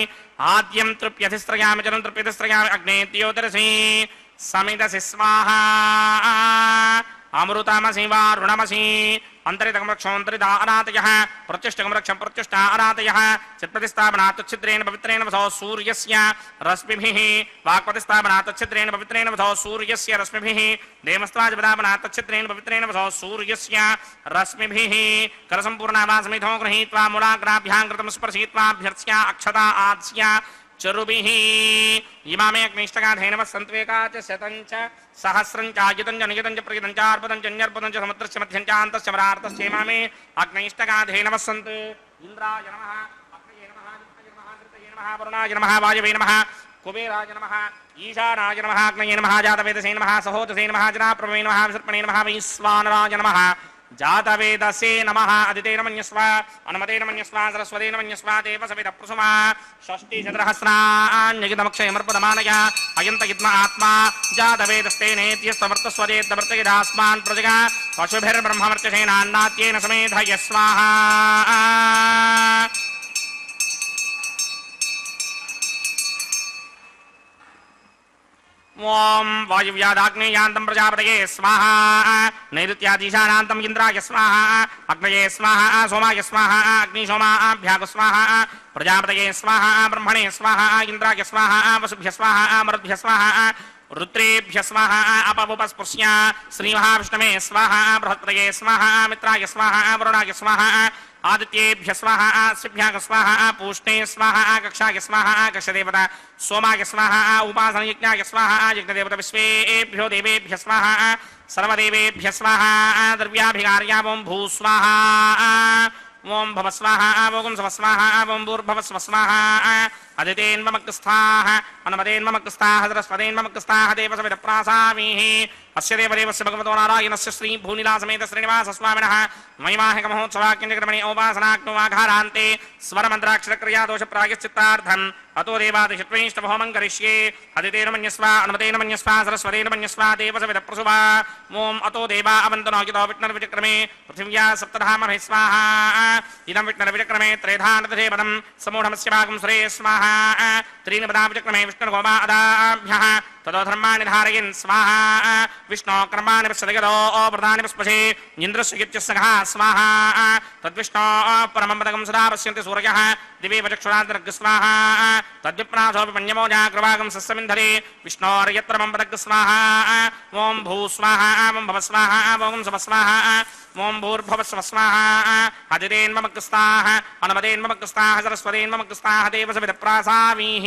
आद्यं तृप्यधिस्त्रयामि जलं तृप्यधिस्त्रयामि अग्नेत्योदरसि समिदसि स्वाहा अमृतमसि वारुणमसि अंतरितकमरक्षोऽन्तरिदानातयः प्रत्युष्टकमरक्षं प्रत्युष्टानातयः चित्प्रतिस्थापनात्तच्छिद्रेण पवित्रेण वसो सूर्यस्य रश्मिभिः वाक्प्रतिस्थापनात्तच्छिद्रेण पवित्रेण वसो सूर्यस्य रश्मिभिः देवस्त्वाजपदापनात्तच्छिद्रेण पवित्रेण वसो सूर्यस्य रश्मिभिः करसम्पूर्णावासमिधो गृहीत्वा मूलाग्राभ्यां कृतं स्पर्शयित्वा अभ्यर्च्य अक्षता आद्स्य चरुभिः इमामे अग्निष्टकाधेनवः सन्त्वेका च शतं च सहस्रं च आयुतं च नियतं च प्रयुतं च अर्पतं च न्यर्पतं च समुद्रस्य मध्यं च अन्तश्च मरार्तश्च इमामे अग्निष्टकाधेनवः सन्तु इन्द्राय नमः अग्नये नमः नित्ये नमः धृतये नमः वरुणाय नमः वायवे नमः कुबेराय नमः ईशानाय नमः अग्नये नमः जातवेदसे नमः सहोदसे नमः जनाप्रभवे नमः विसर्पणे नमः वैश्वानराय नमः जातवेदसे नमः अदिते नमन्यस्व अनुमते नमन्यस्व सरस्वते नमन्यस्व देवसविदप्रसुमा षष्टिशतरहस्राण्यगितमक्षयमर्पदमानय अयन्तगित्म आत्मा जातवेदस्तेनेत्यस्तवर्तस्वदेद्दवर्तयदास्मान् प्रजगा पशुभिर्ब्रह्मवर्चसेनान्नात्येन समेधय स्वाहा ओम वायुव्यादाग्नेयान्तं प्रजापतये स्वाहा नैऋत्यादिशानान्तं इन्द्राय स्वाहा अग्नये स्वाहा सोमाय स्वाहा अग्निशोमाभ्याग स्वाहा प्रजापतये स्वाहा ब्रह्मणे स्वाहा इन्द्राय स्वाहा वसुभ्य स्वाहा मरुद्भ्य स्वाहा रुद्रेभ्य स्वाहा अपवुपस्पृश्य श्रीमहाविष्णवे स्वाहा बृहत्पतये स्वाहा मित्राय स्वाहा वरुणाय स्वाहा आदित्येभ्य स्वाहा शिभ्याग स्वाहा पूष्णे स्वाहा कक्षाय स्वाहा कक्षदेवता सोमाय स्वाहा उपासनयज्ञाय स्वाहा यज्ञदेवता विश्वेभ्यो देवेभ्य स्वाहा सर्वदेवेभ्य स्वाहा द्रव्याभिकार्या ओं भूस्वाहा ओं भवस्वाहा ओं स्वस्वाहा ओं भूर्भवस्व स्वाहा अदितेन्ममग्रस्थाः अनुमतेन्ममग्रस्थाः सरस्वतेन्ममग्रस्थाः देवसविदप्रासामीः अस्य देवदेवस्य भगवतो नारायणस्य श्री भूनिलासमेत श्रीनिवासस्वामिनः महिमाहिकमहोत्सवाख्यञ्जक्रमणे औपासनाग्नवाघारान्ते स्वरमन्त्राक्षरक्रियादोषप्रायश्चित्तार्थम् अतो देवादिशत्वैष्टभौमं करिष्ये अदितेर्मन्यस्व अनुमतेर्मन्यस्व सरस्वतेर्मन्यस्व देवसविदप्रसुवा ओं अतो देवा अवन्तनो यतो विष्णुर्विचक्रमे पृथिव्या सप्तधामभिः स्वाहा इदं विष्णुर्विचक्रमे त्रेधानदधेपदं समूढमस्य भागं सुरे स्वाहा त्रीणि पदाविचक्रमे विष्णुर्गोमा अदाभ्यः ततो धर्माणि धारयन् स्वाहा विष्णो कर्माणि पश्यदगतो प्रदानि पुष्पशे इन्द्रस्य यज्ञस्सखः स्वाहा तद्विष्णो परमं पदकं सदा पश्यन्ति सूर्यः दिवे वचक्षुरान्तर्ग स्वाहा तद्विप्रासोऽपि पण्यमोजा कृपाकं सस्यमिन्धरे विष्णोर्यत्रमं पदक स्वाहा ओं भू स्वाहा ओं भव स्वाहा ओं सव स्वाहा ओं भूर्भुवस्व स्वाहा अदितेन्ममग्रस्ताः अनुमतेन्ममग्रस्ताः सरस्वतेन्ममग्रस्ताः देवसविदप्रासामीः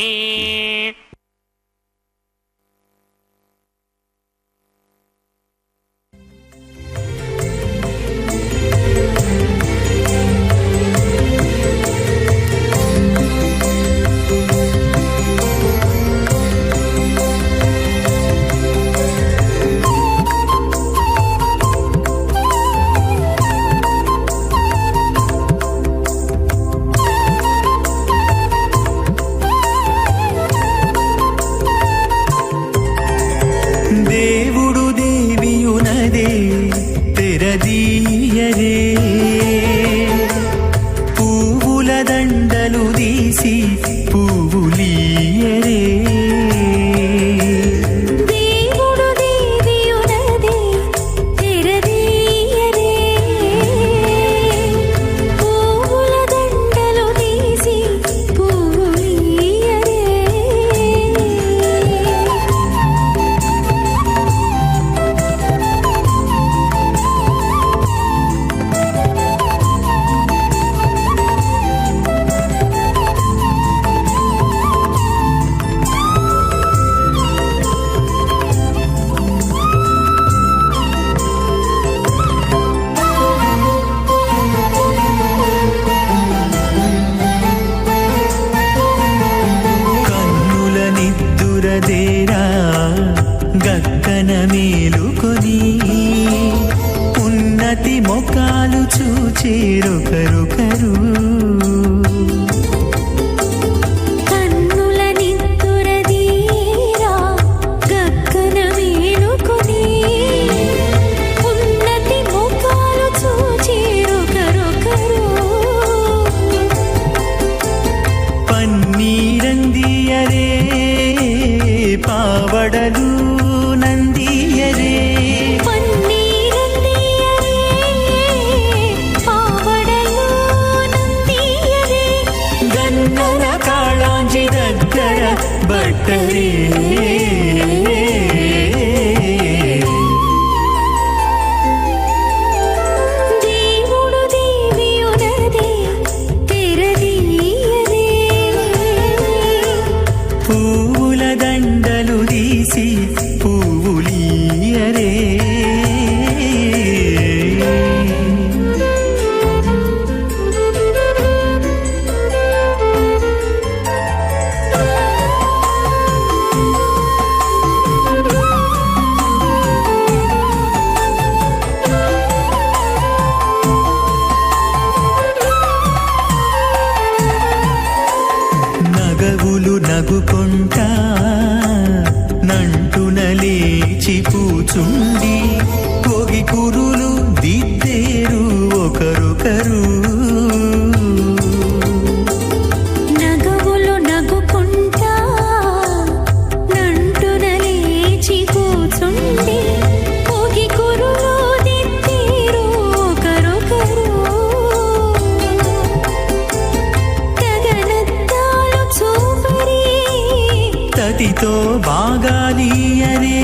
తదితో బాగాలీయరే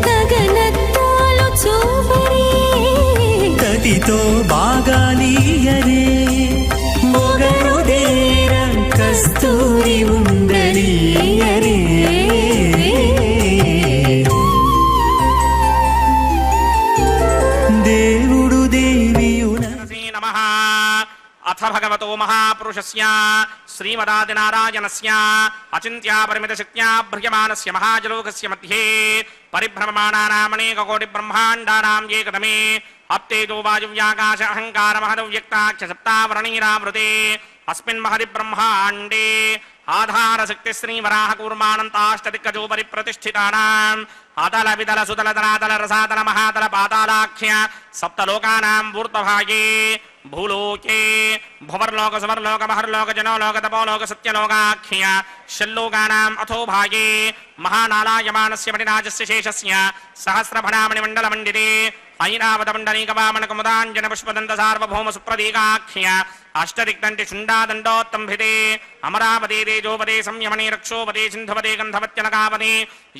గగనత్తాలు చూపరే తదితో బాగాలీయరే మొగరుదేర కస్తూరి ఉండలీయరే దేవుడు దేవియున నమః అథ భగవతో మహాపురుషస్య శ్రీమదాదినారాయణస్య అచింత్యాపరిమితశక్త్యా భ్రియమానస్య మహాజలోకస్య మధ్యే పరిభ్రమమాణానామనేకకోటి బ్రహ్మాండానాం ఏకదమే అప్తేజో వాయువ్యాకాశ అహంకార మహదవ్యక్తాక్ష సప్తావరణీరావృతే అస్మిన్ మహది బ్రహ్మాండే ఆధారశక్తి శ్రీవరాహ కూర్మానంతాష్టదిక్కజో పరిప్రతిష్ఠితానాం అతల వితల సుతల తరాతల రసాతల మహాతల పాతాళాఖ్య సప్తలోకానాం ఊర్ధ్వభాగే భూలోకే భువర్లోక సువర్లోక మహర్లోక జనోలోక తపోలోక సత్యలోకాఖ్య షల్లోకానాం అథో భాగే మహానాలాయమానస్య మణిరాజస్య శేషస్య సహస్రఫణామణి మండల మండితే ఐరావత మండలీకవామన కుముదాంజన పుష్పదంత సార్వభౌమ సుప్రదీకాఖ్య అష్టదిక్తంటి శుండాదండోత్తంభితే అమరావతే తేజోపదే సంయమనే రక్షోపదే సింధుపదే గంధవత్యనకాపదే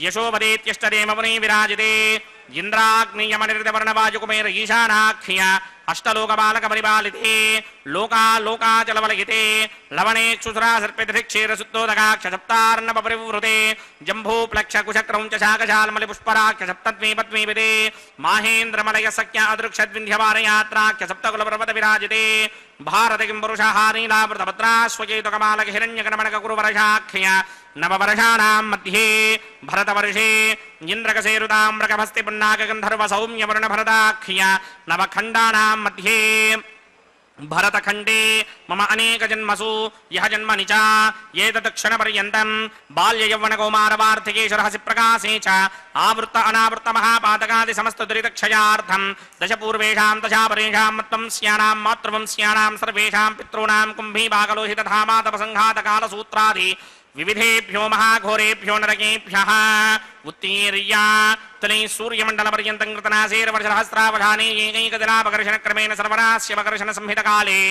యశోపదేత్యష్టదేమవనే విరాజితే ఇంద్రాగ్నియమనిర్దవర్ణవాయుకుమేర ఈశానాఖ్య అష్టలోకపాలక పరిపాలితే లోకాలోకాచలవలయితే లవణే క్షుసురా సర్పితృక్షేర సుత్తోదకాక్ష సప్తార్ణవ పరివృతే జంభూప్లక్ష కుశక్రౌంచ శాకశాల్మలి పుష్పరాక్ష సప్తద్వీపద్వీపితే మాహేంద్రమలయ సఖ్య అదృక్షద్వింధ్యవారయాత్రాఖ్య సప్తకుల పర్వత విరాజితే భారత కిం పురుషహారీలావృతభద్రాశ్వకేతుకమాలక హిరణ్యకనమనక కురువరశాఖ్య నవవర్షాణాం మధ్యే భరతవర్షే ఇంద్రకసేరుతామ్రకమస్తి పున్నాగంధర్వ సౌమ్యవరుణ భరతాఖ్య నవఖండానాం మధ్యే భరతఖండే మమ అనేక జన్మసు యహ జన్మని చ ఏతదక్షణ పర్యంతం బాల్య యౌవన కౌమార వార్ధికేశరహసి ప్రకాశే చ ఆవృత్త అనావృత్త మహాపాతకాది సమస్త దురితక్షయార్థం దశ పూర్వేషాం దశాపరేషాం మత్వంస్యానాం మాతృవంస్యానాం సర్వేషాం పితॄణాం కుంభీభాగలోహిత ధామాతపసంఘాత కాలసూత్రాది వివిధేభ్యో మహాఘోరేభ్యో నరకేభ్యః ఉత్తీర్య తలై సూర్యమండల పర్యంతం కృతనాశేర్వర్షసహస్రావధానే ఏకైకదినాపకర్షణ క్రమేణ సర్వనాస్యవకర్షణ సంహితకాలే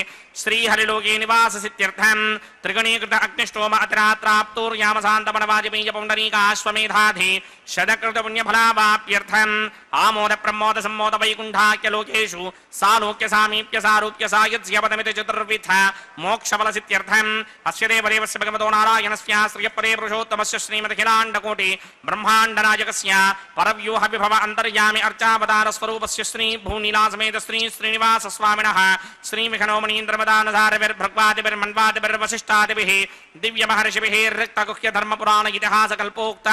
శ్రీహరిలోకే నివాససిత్యర్థం త్రిగణీకృత అగ్నిష్టోమ అతిరాత్రాప్తూర్యామశాంతమనవాజపేయ పౌండరీకాశ్వమేధాధి శతకృత పుణ్యఫలావాప్యర్థం ఆమోద ప్రమోద సమ్మోద వైకుంఠాఖ్య లోకేషు సాలోక్య సామీప్య సారూప్య సాయుధ్యపదమితి చతుర్విధ మోక్షఫలసిత్యర్థం అస్య దేవదేవస్య భగవతో నారాయణస్య శ్రియపదే పురుషోత్తమస్య శ్రీమదఖిలాండకోటి బ్రహ్మాండనాయకస్య పరవ్యూహ విభవ అంతర్యామి అర్చావతార స్వరూపస్య శ్రీ భూనీలాసమేత శ్రీ శ్రీనివాస స్వామినః శ్రీ మిఖనోమణీంద్రమదానధారవిర్భృగ్వాదిభిర్మన్వాదిభిర్వశిష్టాదిభిః దివ్య మహర్షిభిः రిక్తగుహ్య ధర్మపురాణ ఇతిహాస కల్పోక్త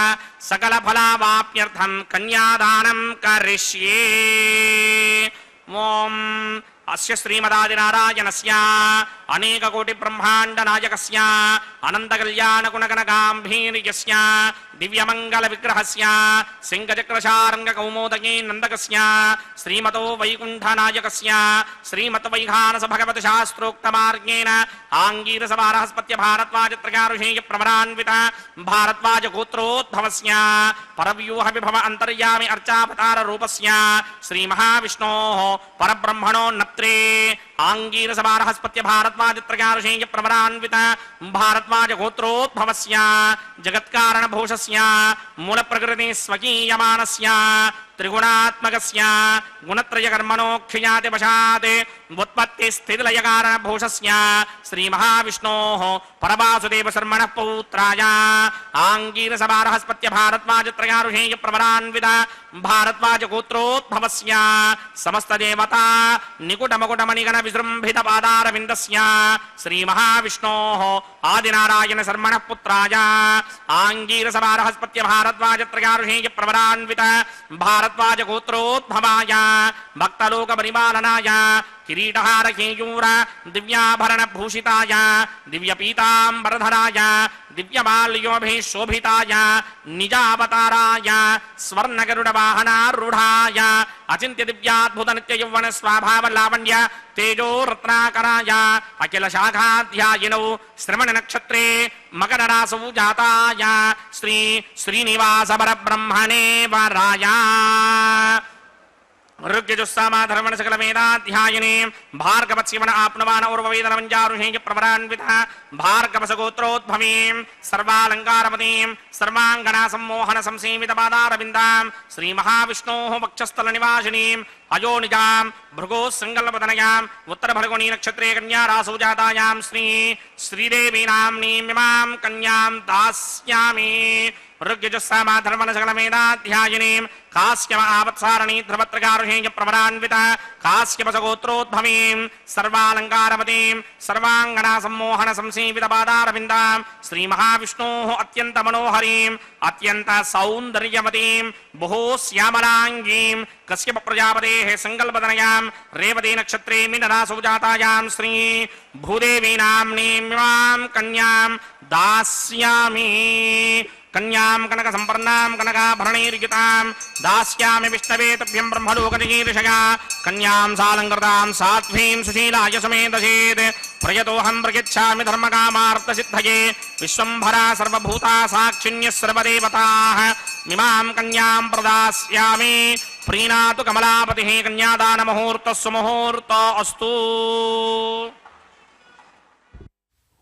సకల ఫలావాప్యర్థం కన్యాదానం కరిష్యే. ఓం అస్య శ్రీమదాదినారాయణస్య అనేక కోటి బ్రహ్మాండ నాయకస్య అనంత కళ్యాణ గుణగణగాంభీర్యస్య దివ్యమంగళ విగ్రహస్య సింగచక్రశారంగ కౌమోదగే నందకస్య శ్రీమతో వైకుంఠ నాయకస్య శ్రీమత్ వైఖానస భగవత శాస్త్రోక్త మార్గేణ ఆంగీరస బారహస్పత్య భారద్వాజ త్రయారుషేయ ప్రవరాన్విత భారద్వాజ గోత్రోద్భవస్య పరవ్యూహ విభవ అంతర్యామి అర్చావతార రూపస్య శ్రీ మహావిష్ణోః పరబ్రహ్మణోన్నత్రే ఆంగీరస బారహస్పత్య భారద్వాజ త్రయారుషేయ ప్రవరాన్విత భారద్వాజ గోత్రోద్భవస్య జగత్కారణ భూషస్య మూల ప్రకృతి స్వకీయమానస్య త్రిగుణాత్మకస్య గుణత్రయ కర్మణోక్షయాతి వశాత్ ఉత్పత్తి స్థితిలయ కారణ భూషస్య శ్రీ మహావిష్ణోః పరవాసుదేవ శర్మణః పౌత్రాయ ఆంగీరస బారహస్పత్య భారద్వాజ త్రయారుషేయ ప్రవరాన్విత భారద్వాజ గోత్రోద్భవస్య సమస్త దేవతా నికుట మకుట మణిగణ విజృంభిత పాదారవిందస్య శ్రీ మహావిష్ణోః ఆదినారాయణ శర్మణః పుత్రాయ ఆంగీరస బారహస్పత్య భారద్వాజ త్రయారుషేయ ప్రవరాన్విత భారద్వాజ గోత్రోద్భవాయ భక్తలోక పరిపాలనాయ కిరీటహార కేయూర దివ్యాభరణ భూషితాయ దివ్య పీతాంబరధరాయ దివ్యమాల్యోభిశోభితాయ నిజావతారాయ స్వర్ణగరుడ వాహనారూఢాయ అచింత్య దివ్యాద్భుత నిత్య యౌవన స్వభావ లావణ్య తేజో రత్నాకరాయ అఖిల శాఖాధ్యాయినౌ శ్రవణ నక్షత్రే మకర రాసౌ జాతాయ శ్రీ శ్రీనివాస పరబ్రహ్మణే వరాయ ऋग्यजुस्सामाधर्मण सकल वेदाध्यायिने भार्गवत्सिवन आप्नुवान उर्ववेदनमञ्जारुषेय प्रवरान्विता भार्गवसगोत्रोद्भवीं सर्वालङ्कारपदीं सर्वाङ्गना सम्मोहन संसेवितपादारविन्दां श्रीमहाविष्णोः वक्षस्थलनिवासिनीं अयोनिजां भृगोः सङ्कल्पतनयाम् उत्तरभर्गोणी नक्षत्रे कन्या रासौ जातायां श्रीदेवी नाम्नीमिमां कन्यां दास्यामि ऋग्यजुस्सामाधर्मण सकलवेदाध्यायिनीं कास्यप आवत्सारणी ध्रुवत्रगारुषेय प्रवरान्विता कास्यपसगोत्रोद्भवीं सर्वालङ्कारवतीं सर्वाङ्गना सम्मोहन संसेवितपादारविन्दां श्रीमहाविष्णोः अत्यन्तमनोहरीम् अत्यन्तसौन्दर्यवतीं बहु श्यामलाङ्गीं कश्यप प्रजापतेः सङ्कल्पतनयां रेवती नक्षत्रे मीनरासौ जातायां श्री भूदेवी नाम्नीमिमां कन्यां दास्यामि कन्यां कनक संपन्नां कनकाभरणैर्युतां दास्यामि विष्णवे तुभ्यं ब्रह्मलोकजिगीर्षया कन्यां सालङ्कृतां साध्वीं सुशीलाय समेदशेत् प्रयतोऽहं प्रयच्छामि धर्मकामार्थसिद्धये विश्वम्भरा सर्वभूता साक्षिण्यः सर्वदेवताः मिमां कन्यां प्रदास्यामि प्रीणातु कमलापतिः कन्यादानमुहूर्तः सुमुहूर्तो अस्तु।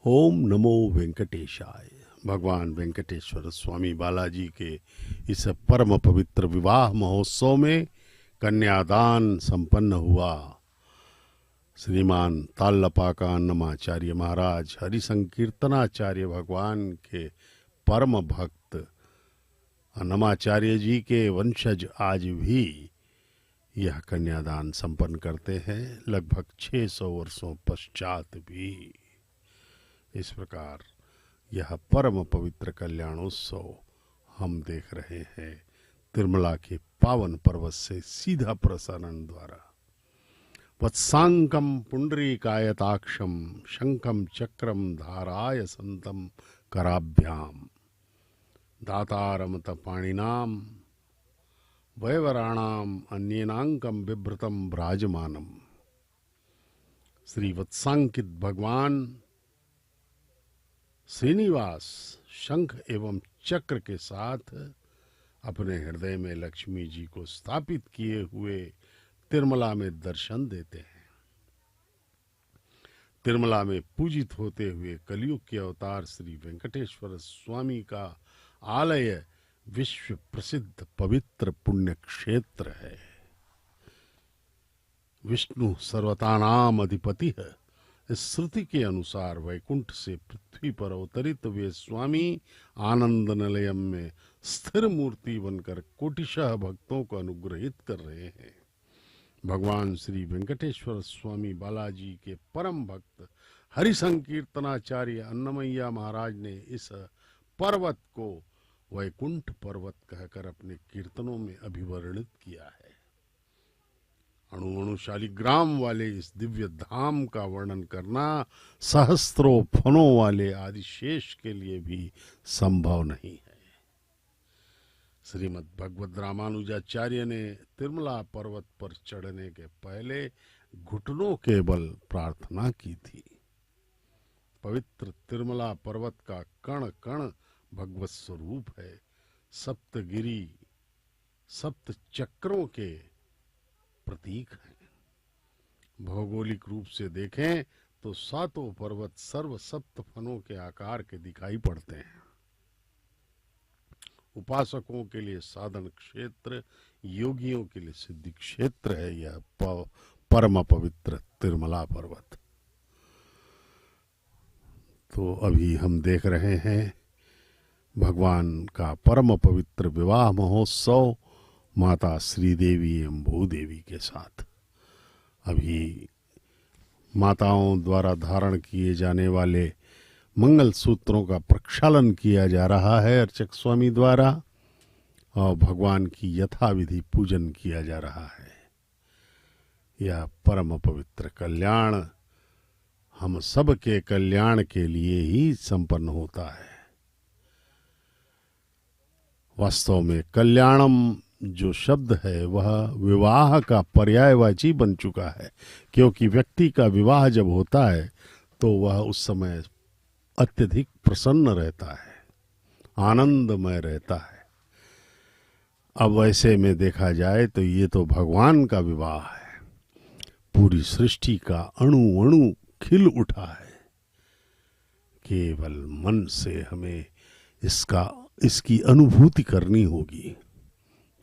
ओम नमो वेंकटेशाय। भगवान वेंकटेश्वर स्वामी बालाजी के इस परम पवित्र विवाह महोत्सव में कन्यादान संपन्न हुआ। श्रीमान ताल्लपाका अन्नमाचार्य महाराज हरि संकीर्तनाचार्य भगवान के परम भक्त अन्नमाचार्य जी के वंशज आज भी यह कन्यादान संपन्न करते हैं, लगभग 600 वर्षों पश्चात भी। इस प्रकार यह परम पवित्र कल्याणोत्सव हम देख रहे हैं तिरुमला के पावन पर्वत से सीधा प्रसारण द्वारा। वत्सांकम पुंडरीकायताक्षम शंखम चक्रम धाराय संतम कराभ्याम दातारमत पाणिनाम वैवराणाम अन्येनांकम बिभ्रतम ब्राजमानम। श्री वत्सांकित भगवान श्रीनिवास शंख एवं चक्र के साथ अपने हृदय में लक्ष्मी जी को स्थापित किए हुए तिरुमला में दर्शन देते हैं। तिरुमला में पूजित होते हुए कलयुग के अवतार श्री वेंकटेश्वर स्वामी का आलय विश्व प्रसिद्ध पवित्र पुण्य क्षेत्र है। विष्णु सर्वतानाम अधिपति है। इस श्रुति के अनुसार वैकुंठ से पृथ्वी पर अवतरित वे स्वामी आनंद निलयम में स्थिर मूर्ति बनकर कोटिशः भक्तों को अनुग्रहित कर रहे हैं। भगवान श्री वेंकटेश्वर स्वामी बालाजी के परम भक्त हरि संकीर्तनाचार्य अन्नमैया महाराज ने इस पर्वत को वैकुंठ पर्वत कहकर अपने कीर्तनों में अभिवर्णित किया है। अणुअणुशाली ग्राम वाले इस दिव्य धाम का वर्णन करना सहस्त्रों फनों वाले आदिशेष के लिए भी संभव नहीं है। श्रीमद् भगवद रामानुजाचार्य ने तिरुमला पर्वत पर चढ़ने के पहले घुटनों के बल प्रार्थना की थी। पवित्र तिरुमला पर्वत का कण कण भगवत स्वरूप है। सप्तगिरी सप्त चक्रों के प्रतीक है। भौगोलिक रूप से देखें तो सातों पर्वत सर्व सप्त फनों के आकार के दिखाई पड़ते हैं। उपासकों के लिए साधन क्षेत्र, योगियों के लिए सिद्धि क्षेत्र है यह परम पवित्र तिरुमला पर्वत। तो अभी हम देख रहे हैं भगवान का परम पवित्र विवाह महोत्सव माता श्रीदेवी एवं भूदेवी के साथ। अभी माताओं द्वारा धारण किए जाने वाले मंगल सूत्रों का प्रक्षालन किया जा रहा है अर्चक स्वामी द्वारा, और भगवान की यथाविधि पूजन किया जा रहा है। यह परम पवित्र कल्याण हम सब के कल्याण के लिए ही संपन्न होता है। वास्तव में कल्याणम जो शब्द है वह विवाह का पर्यायवाची बन चुका है, क्योंकि व्यक्ति का विवाह जब होता है तो वह उस समय अत्यधिक प्रसन्न रहता है, आनंदमय रहता है। अब वैसे में देखा जाए तो ये तो भगवान का विवाह है। पूरी सृष्टि का अणु अणु खिल उठा है। केवल मन से हमें इसकी अनुभूति करनी होगी।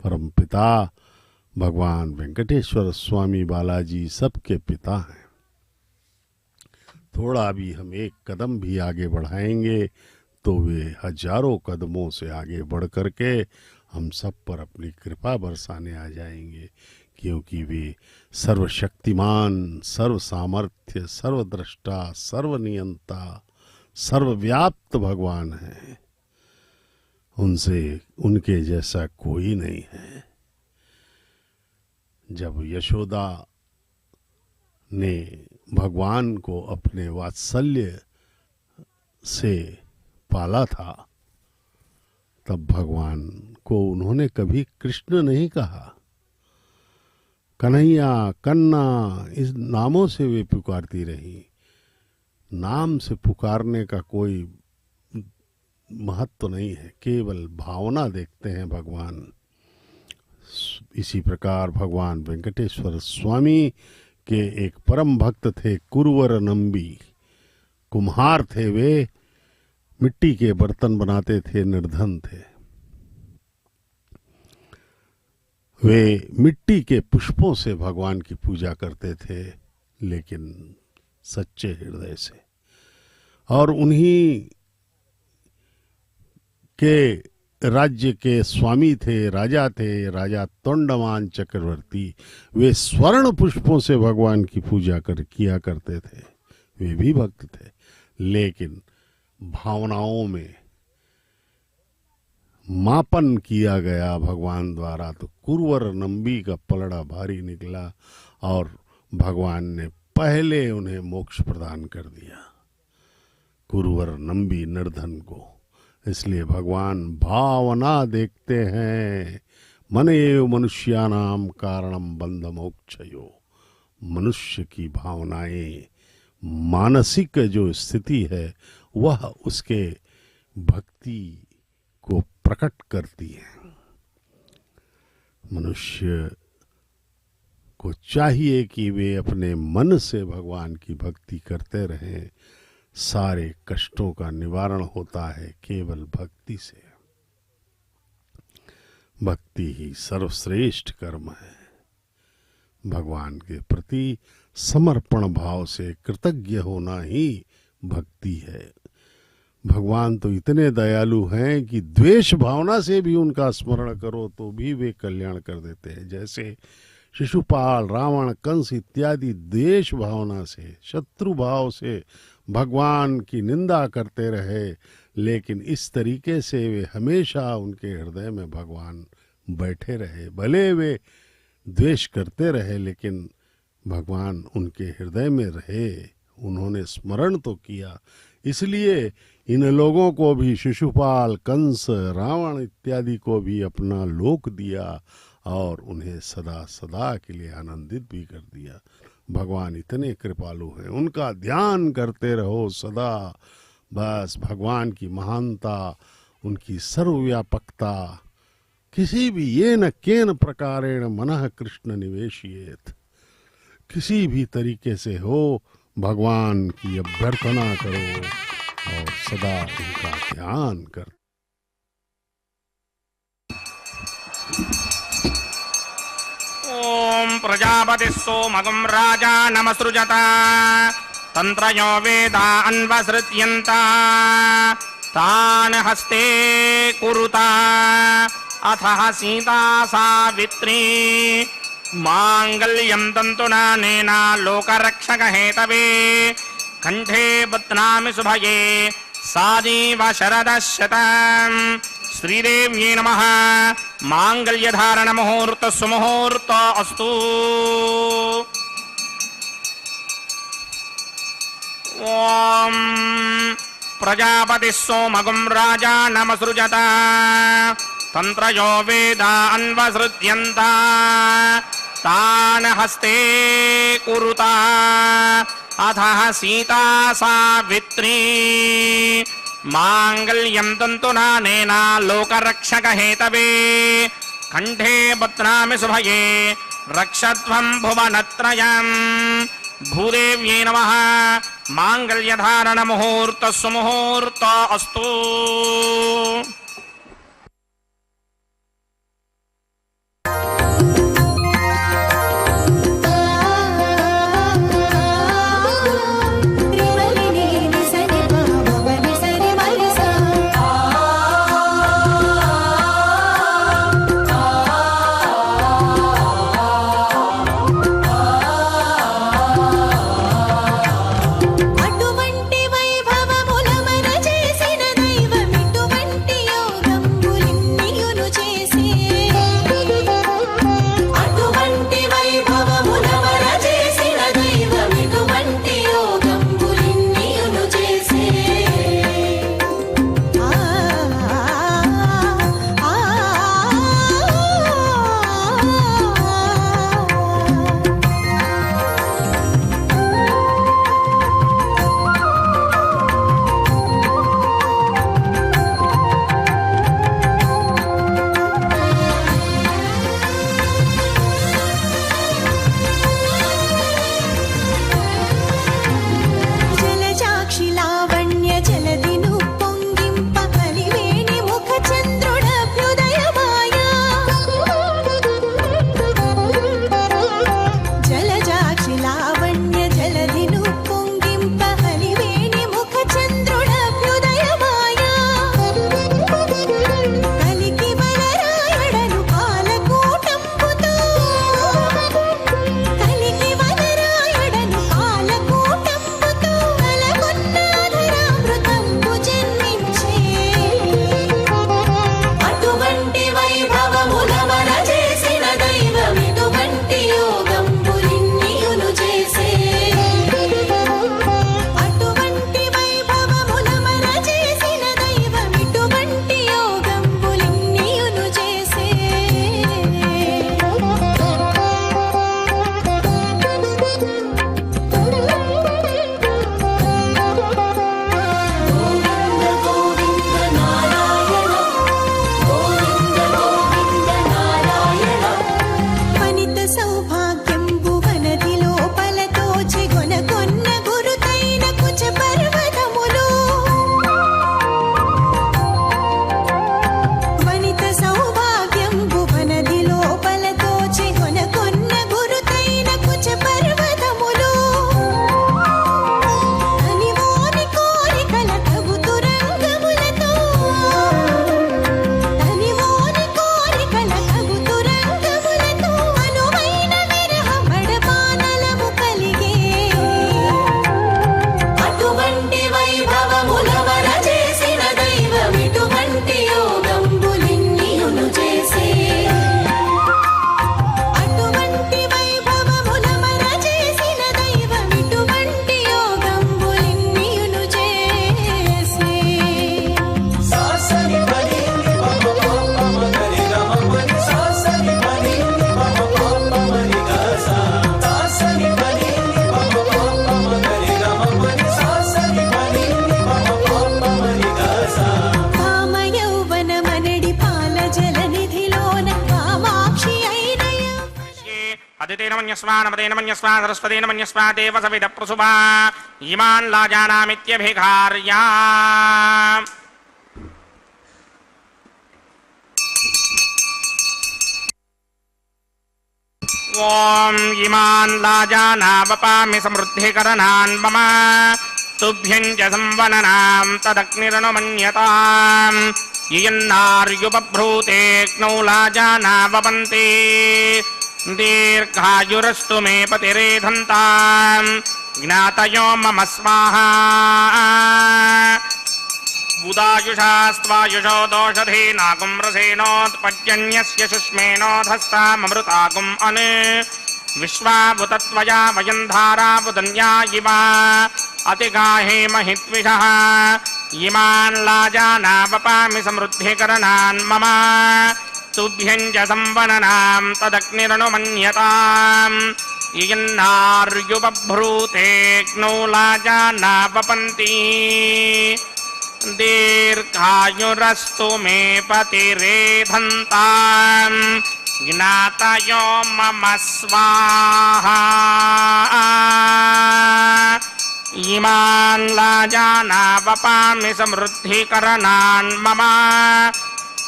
परम पिता भगवान वेंकटेश्वर स्वामी बालाजी सबके पिता हैं। थोड़ा भी हम एक कदम भी आगे बढ़ाएंगे तो वे हजारों कदमों से आगे बढ़ करके हम सब पर अपनी कृपा बरसाने आ जाएंगे, क्योंकि वे सर्वशक्तिमान, सर्व सामर्थ्य, सर्वद्रष्टा, सर्वनियंता, सर्वव्याप्त भगवान हैं। उनके जैसा कोई नहीं है। जब यशोदा ने भगवान को अपने वात्सल्य से पाला था, तब भगवान को उन्होंने कभी कृष्ण नहीं कहा। कन्हैया, कन्ना, इस नामों से वे पुकारती रही। नाम से पुकारने का कोई महत्व नहीं है, केवल भावना देखते हैं भगवान। इसी प्रकार भगवान वेंकटेश्वर स्वामी के एक परम भक्त थे कुरवर नंबी। कुम्हार थे वे, मिट्टी के बर्तन बनाते थे, निर्धन थे। वे मिट्टी के पुष्पों से भगवान की पूजा करते थे, लेकिन सच्चे हृदय से। और उन्हीं के राज्य के स्वामी थे, राजा तोंडमान चक्रवर्ती। वे स्वर्ण पुष्पों से भगवान की पूजा किया करते थे। वे भी भक्त थे, लेकिन भावनाओं में मापन किया गया भगवान द्वारा, तो कुरवर नंबी का पलड़ा भारी निकला और भगवान ने पहले उन्हें मोक्ष प्रदान कर दिया, कुरवर नंबी निर्धन को। इसलिए भगवान भावना देखते हैं। मन एव मनुष्यानाम कारणम बंध मोक्षयो। मनुष्य की भावनाएं, मानसिक जो स्थिति है, वह उसके भक्ति को प्रकट करती है। मनुष्य को चाहिए कि वे अपने मन से भगवान की भक्ति करते रहें। सारे कष्टों का निवारण होता है केवल भक्ति से। भक्ति ही सर्वश्रेष्ठ कर्म है। भगवान के प्रति समर्पण भाव से कृतज्ञ होना ही भक्ति है। भगवान तो इतने दयालु हैं कि द्वेष भावना से भी उनका स्मरण करो तो भी वे कल्याण कर देते हैं। जैसे शिशुपाल, रावण, कंस इत्यादि द्वेष भावना से, शत्रु भाव से भगवान की निंदा करते रहे, लेकिन इस तरीके से वे हमेशा उनके हृदय में भगवान बैठे रहे। भले वे द्वेष करते रहे, लेकिन भगवान उनके हृदय में रहे। उन्होंने स्मरण तो किया। इसलिए इन लोगों को भी, शिशुपाल, कंस, रावण इत्यादि को भी अपना लोक दिया और उन्हें सदा सदा के लिए आनंदित भी कर दिया। भगवान इतने कृपालु हैं, उनका ध्यान करते रहो सदा। बस भगवान की महानता, उनकी सर्वव्यापकता, किसी भी ये न केन प्रकारेण मनः कृष्ण निवेशियेत, किसी भी तरीके से हो भगवान की अभ्यर्थना करो और सदा उनका ध्यान करो। ओम प्रजापति सोमगं राजा नमसृजत तंत्रयो वेदा अन्वसृत्यन्ता तान् हस्ते कुरुता अथः सीता सावित्री मांगल्यं तन्तुना नेना लोकरक्षक हेतवे कंठे बध्नामि शुभये साजीव शरदशतम्। श्रीदेव्यै नमः। मांगल्यधारण मुहूर्त सुमुहूर्त अस्तु। ओम प्रजापति सोमगं राजा नमसृजत तंत्रयो वेदा अन्वसृत्यन्ता तान् हस्ते कुरुता अथः सीता सावित्री मांगल्यं तन्तुना नेना लोकरक्षक हेतवे కంఠే బత్నామి శుభయే రక్షత్వం భువనత్రయం భూదేవ్యై నమః మాంగళ్యధారణ ముహూర్త సుముహూర్త అస్తు అదితేన మన్యస్వా నమదేన మన్యస్వా సరస్వతేన మన్యస్వా దేవ సవిద ప్రసుభా ఇమాన్ లాజానామిత్యభిఘార్యా. ఓం ఇమాన్ లాజానావపామి సమృద్ధికరణాన్ మమ తుభ్యం చ సంవననాం తదగ్నిరనుమన్యతాం ఇయన్నార్యుపభ్రూతేక్నౌ లాజానావపంతే దీర్ఘాయురస్తు మే పతిరేధంతాం జ్ఞాతయో మమ స్వాహా. ఉదాయుషాస్త్వాయుషో దోషధేనాగుం రసేనోత్పద్యన్యస్య శుష్మేనోధస్తామృతాగుం అన్ విశ్వాభుతత్వయా వయం ధారాభుతన్యా ఇవ అతిగాహే మహిత్విషః ఇమాన్ లాజానావపామి సమృద్ధికరణాన్ మమ తుభ్యం చ సంవననాం తదగ్నిరనుమన్యతాం ఇయన్నార్యుపభ్రూతేక్నౌ లాజానావపంతి. दीर्घायुरस्तु मे पतिरेधन्ताम् ज्ञातयो मम स्वाहा इमान् लाजानावपामि समृद्धिकरणान् मम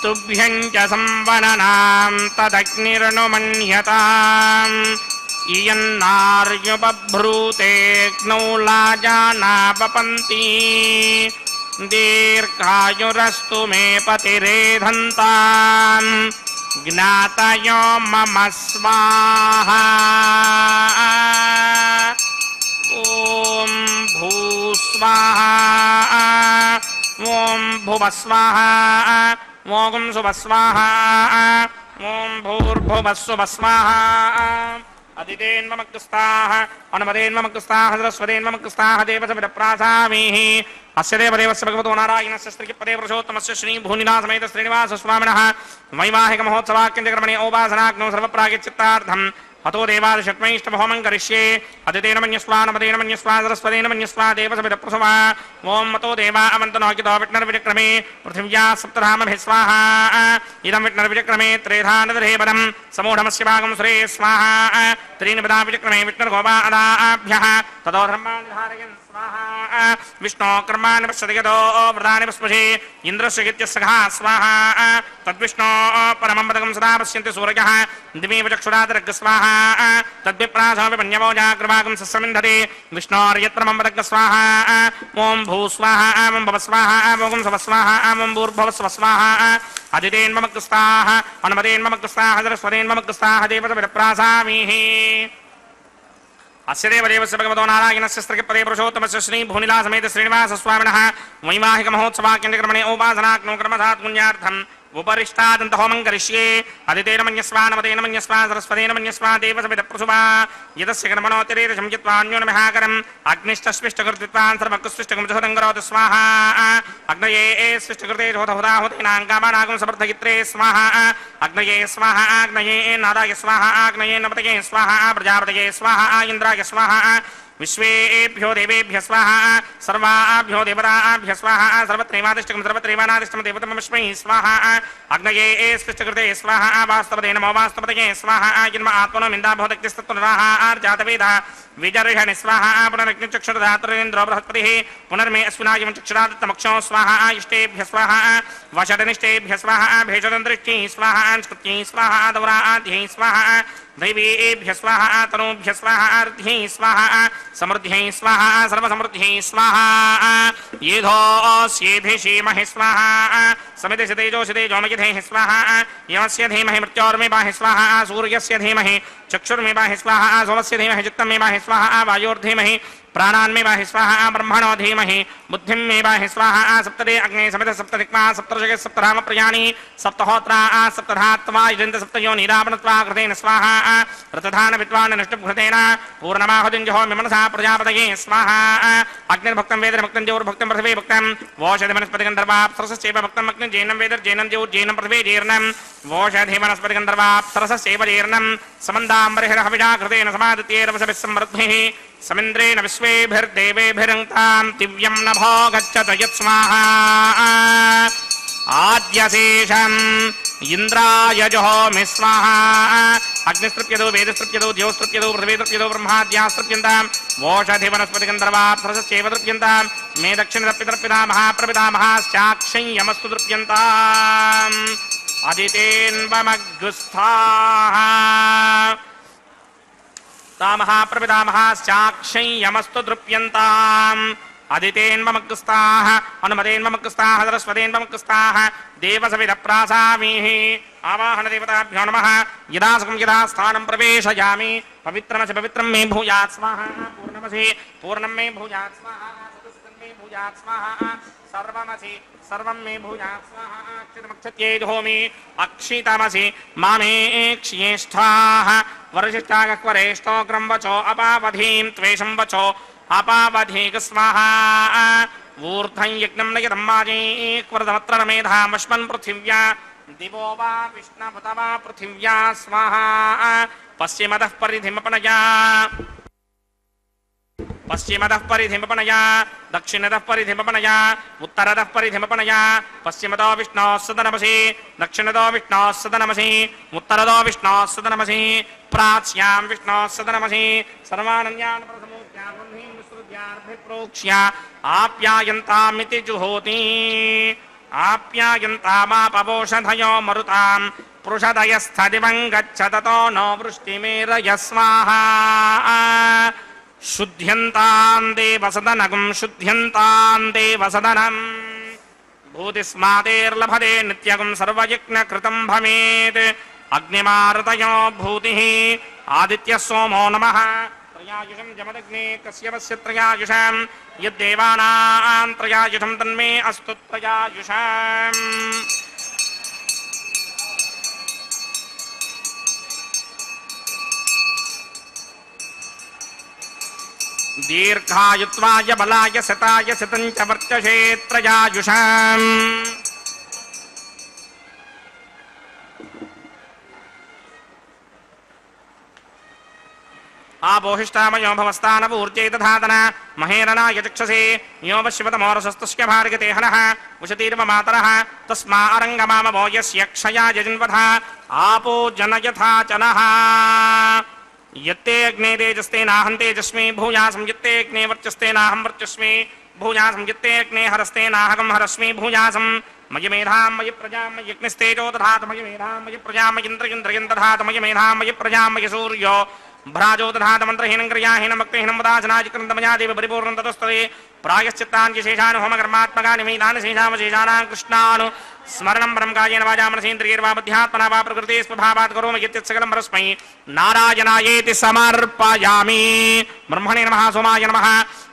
तुभ्यं च संवननां तदग्निरनुमन्यताम् इयन्नार्युपभ्रूतेऽग्नौ लाजानावपन्ति दीर्घायुरस्तु मे पतिरेधन्ताम् ज्ञातयो मम स्वाहा ॐ भूस्वाहा ॐ भुवस्वाहा ॐ सुवस्वाहा ॐ भूर्भुवस्सुवस्वाहा अदितेन्ममकृस्ताः अनुमदेन्ममकृस्ताः सरस्वतेन्ममकृस्ताः देवसमिदप्रासामीः अस्य देवदेवस्य भगवतो नारायणस्य स्त्रीपदे पुरुषोत्तमस्य श्रीभूनिनाथसमेत श्रीनिवासस्वामिनः वैवाहिकमहोत्सवाख्यन्तकर्मणे ओपासनाग्नौ सर्वप्रागिच्चित्तार्थम् हतो देवादिशक्मैष्टमहोमं करिष्ये अदितेन मन्यस्वा नमदेन मन्यस्वा सरस्वतेन मन्यस्वा देवसमिदप्रसवा ॐ मतो देवा अवन्तनो कितो विष्णुर्विक्रमे पृथिव्या सप्तधामभिः स्वाहा इदं विष्णुर्विक्रमे त्रेधानदधेवनं समूढमस्य भागं सुरे स्वाहा त्रीणि पदा विक्रमे विष्णुर्गोपा अदाभ्यः ततो धर्मान् धारयन् स्वाहा विष्णो कर्माणि पश्यति यतो व्रतानि पश्पशे इन्द्रस्य गित्यस्सखा स्वाहा तद्विष्णो परमं पदकं सदा पश्यन्ति सूरजः दिवीव चक्षुरादरग् स्वाहा तद्विप्रासोऽपि जाग्रभागं सस्समिन्धते विष्णोर्यत्परमं पदग् स्वाहा ॐ भूस्वाहा ॐ भवस्वाहा ॐ स्वस्वाहा ॐ भूर्भुवस्वस्वाहा अदितेन्ममकृस्ताः अनुमदेन्ममकृस्ताः सरस्वतेन्ममकृस्ताः देवसमिदप्रासामीः अस्य देवदेवस्य भगवतो नारायणस्य स्त्रीपदे पुरुषोत्तमस्य श्रीभूनिलासमेत श्रीनिवासस्वामिनः वैवाहिकमहोत्सवाख्यन्तकर्मणे ओपासनाग्नौ कर्मधात् पुण्यार्थम् उपरिष्टादन्तहोमं करिष्ये अदितेन मन्यस्वा नमदेन मन्यस्वा सरस्वतेन मन्यस्वा देवसमिदप्रसुवा यतस्य कर्मणोऽतिरेकं चित्वान्योनमहाकरम् अग्निष्टस्विष्टकृत्वान् सर्वकृष्टिष्टकं जहतं करोतु स्वाहा अग्नये स्विष्टकृते जोतहुदाहुतेनाङ्गामानागं समर्थयित्रे स्वाहा अग्नये स्वाहा अग्नये नादाय स्वाहा अग्नये नपतये स्वाहा प्रजापतये स्वाहा इन्द्राय स्वाहा विश्वेभ्यो देवेभ्य स्वाहा सर्वाभ्यो देवताभ्य स्वाहा सर्वत्रैवादिष्टकं सर्वत्रैवानादिष्टं देवतमस्मै स्वाहा अग्नये स्पृष्टकृते स्वाहा वास्तवते नमो वास्तवतये स्वाहा जन्म आत्मनो मिन्दा भवदक्तिस्तत्पुनराः आर्जातवेदः विजर्षणि स्वाहा पुनरग्निचक्षुरधातुरेन्द्रो बृहस्पतिः पुनर्मे अश्विनायं चक्षुरादित्यमक्षो स्वाहा इष्टेभ्य स्वाहा वषडनिष्टेभ्य स्वाहा भेषदन्तरिष्टि स्वाहा स्कृत्यै स्वाहा दौराध्यै स्वाहा दैवेभ्य स्वाहा तनूभ्य स्वाहा अर्ध्यै स्वाहा समृद्ध्यै स्वाहा सर्वसमृद्ध्यै स्वाहा येधोऽस्येधिषीमहि स्वाहा समितिशतेजोषितेजोमयधेः स्वाहा यमस्य धीमहि मृत्योर्मेवाहि स्वाहा सूर्यस्य धीमहि चक्षुर्मेवाहि स्वाहा सोमस्य धीमहि चित्तमेवाहि स्वाहा वायोर्धीमहि प्राणान्मेवाहि स्वाहा ब्रह्मणो धीमहि बुद्धिं मेवाहि स्वाहा सप्तदे अग्ने समित सप्तदिक्मा सप्तर्षगे सप्तधाम प्रयाणी सप्तहोत्रा सप्तधात्वा यजन्त सप्तयो निरावणत्वा कृतेन स्वाहा रतधान विद्वान् नष्टभृतेन पूर्णमाहुतिं जहोमि मनसा प्रजापतये स्वाहा अग्निर्भक्तं वेदर्भक्तं ज्योर्भक्तं पृथिवी भक्तं वोषधि वनस्पतिगन्धर्वाप्सरसश्चैव भक्तं अग्निर्जैनं वेदर्जैनं ज्योर्जैनं पृथिवी जीर्णं वोषधि वनस्पतिगन्धर्वाप्सरसश्चैव जीर्णं समन्दाम्बरिहरहविषा कृतेन समादित्यैरवसभिः समृद्धिः समिन्द्रेण विश्वेभिर्देवेभिरङ्क्तां दिव्यं नभो गच्छत यत्स्वाहा आद्यशेषम् इन्द्राय जहोमि स्वाहा अग्निस्तृप्यतो वेदस्तृप्यतो द्योस्तृप्यतो पृथिवीस्तृप्यतो ब्रह्माद्यास्तृप्यन्तां वोषधि वनस्पतिगन्धर्वाप्सरसश्चैव तृप्यन्तां मे दक्षिणतर्पितर्पिता महाप्रपिता महाश्चाक्षं यमस्तु तृप्यन्ताम् अदितेन्वमग्गुस्थाः महाप्रपितामहाश्चाक्षं यमस्तु तृप्यन्ताम् अदितेन्ममग्गुस्ताः अनुमदेन्ममग्गुस्ताः सरस्वतेन्ममग्गुस्ताः देवसविदप्रासामीः आवाहनदेवताभ्यो नमः यदा सुखं यदा स्थानं प्रवेशयामि पवित्रमसि पवित्रं मे भूयात् स्वाहा पूर्णमसि पूर्णं मे भूयात् स्वाहा चतुष्कं मे भूयात् स्वाहा सर्वमसि सर्वं मे भूयात् स्वाहा अक्षितमक्षत्ये जहोमि अक्षितमसि मामे क्ष्येष्ठाः वर्षिष्ठागक्वरेष्ठोग्रं वचो अपावधीं त्वेषं वचो अपावधीक स्वाहा ऊर्ध्वं यज्ञं नयतं माजेक्वरदमत्र न मेधामश्मन् पृथिव्या दिवो वा विष्णुपत वा पृथिव्या स्वाहा पश्चिमतः परिधिमपनया పశ్చిమదః పరిధిమపనయా దక్షిణదః పరిధిమపనయా ఉత్తరదః పరిధిమపనయా పశ్చిమదో విష్ణోః సదనమసి దక్షిణదో విష్ణోః సదనమసి ఉత్తరదో విష్ణోః సదనమసి ప్రాచ్యాం విష్ణోః సదనమసి సర్వాణన్యాన్ ప్రసమోద్యాగృహీం విసృజ్యార్భిప్రోక్ష్య ఆప్యాయంతామితి జుహోతి ఆప్యాయంతామాపవోషధయో మరుతాం పృషదయస్థదివం గచ్చతతో నో వృష్టిమేరయ స్వాహా శుద్ధ్యంతాం దేవసదనగం శుద్ధ్యంతాం దేవసదనం భూతిస్మాదేర్లభతే నిత్యగం సర్వయజ్ఞకృతం భవేత్ అగ్నిమారుతయో భూతిః ఆదిత్య సోమో నమః త్రయాయుషం జమదగ్నే కశ్యపస్య త్రయాయుషం యద్దేవానాం త్రయాయుషం తన్మే అస్తు త్రయాయుషం దీర్ఘాయుత్వాయ బలాయ శతాయ శతం చ వర్చసే త్రయాయుషం ఆపోహిష్టామయో భవస్థానవూర్జే తథాతన మహేరణాయ చక్షసే యోవశివతమోరసస్తస్య భార్గతే హనః ఉషతీర్వ మాతరః తస్మా అరంగమామవో యస్య క్షయాయ జన్వథ ఆపో జనయథా చనః యత్తే అగ్నే తేజస్తేనాహం తేజస్మి భూయాసం యత్తే అగ్నే వర్చస్తేనాహం వర్చస్మి భూయాసం యత్తే అగ్నే హరస్తేనాహం హరస్మి భూయాసం మయి మేధాం మయి ప్రజాం మయి అగ్నిస్తేజో దధాతు మయి మేధాం మయి ప్రజాం మయి ఇంద్రయం దధాతు మయి మేధాం మయి ప్రజాం మయి సూర్యో భ్రాజో దధాతు మంత్రహీనం క్రియాహీనం భక్తిహీనం వదాచనాజికృతమయా దేవ పరిపూర్ణం తదస్తదే ప్రాయశ్చిత్తాన్ శేషాన్ హోమకర్మాత్మకాని మేధాన్ శేషామశేషానాం కృష్ణాను స్మరణం పరం కాయేన వాచా మనసేంద్రియైర్వా బుద్ధ్యాత్మనా వా ప్రకృతే స్వభావాత్ కరోమి యత్సకలం పరస్మై నారాయణాయేతి సమర్పయామి బ్రహ్మణే నమః సోమాయ నమః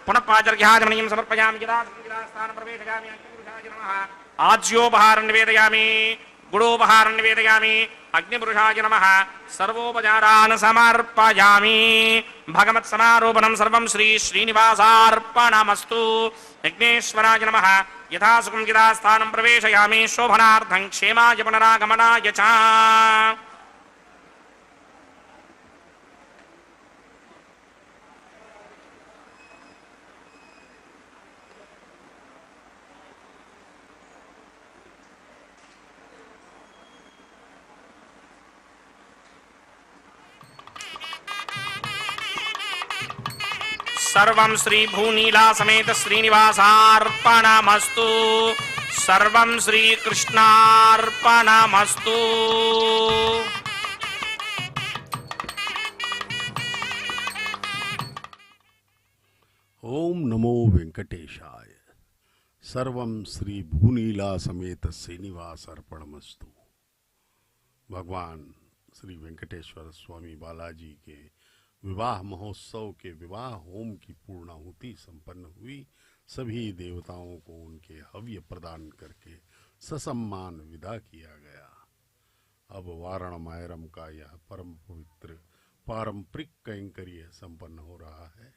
పునః పాచర్ఘ్యాజమనీయం సమర్పయామి యదా స్థాన ప్రవేశయామి అగ్నిపురుషాయ నమః ఆజ్యోపహారం నివేదయామి గుడోపహారం నివేదయామి అగ్నిపురుషాయ నమః సర్వోపచారాన్ సమర్పయామి భగవత్ సమారోపణం సర్వం శ్రీ శ్రీనివాసార్పణమస్తు యజ్ఞేశ్వరాయ నమః యథాసుఖం యథాస్థానం ప్రవేశయామి శోభనార్థం క్షేమాయ పునరాగమనాయ చ सर्वं श्री भूनीला समेत श्रीनिवासार्पणमस्तु सर्वं श्री कृष्णार्पणमस्तु ओम नमो वेंकटेशाय। सर्वं श्री भूनीला समेत श्रीनिवास अर्पणमस्तु। भगवान श्री वेंकटेश्वर स्वामी बालाजी के विवाह महोत्सव के विवाह होम की पूर्णाहुति संपन्न हुई। सभी देवताओं को उनके हव्य प्रदान करके ससम्मान विदा किया गया। अब वारणमायरम का यह परम पवित्र पारंपरिक कैंकर्य संपन्न हो रहा है।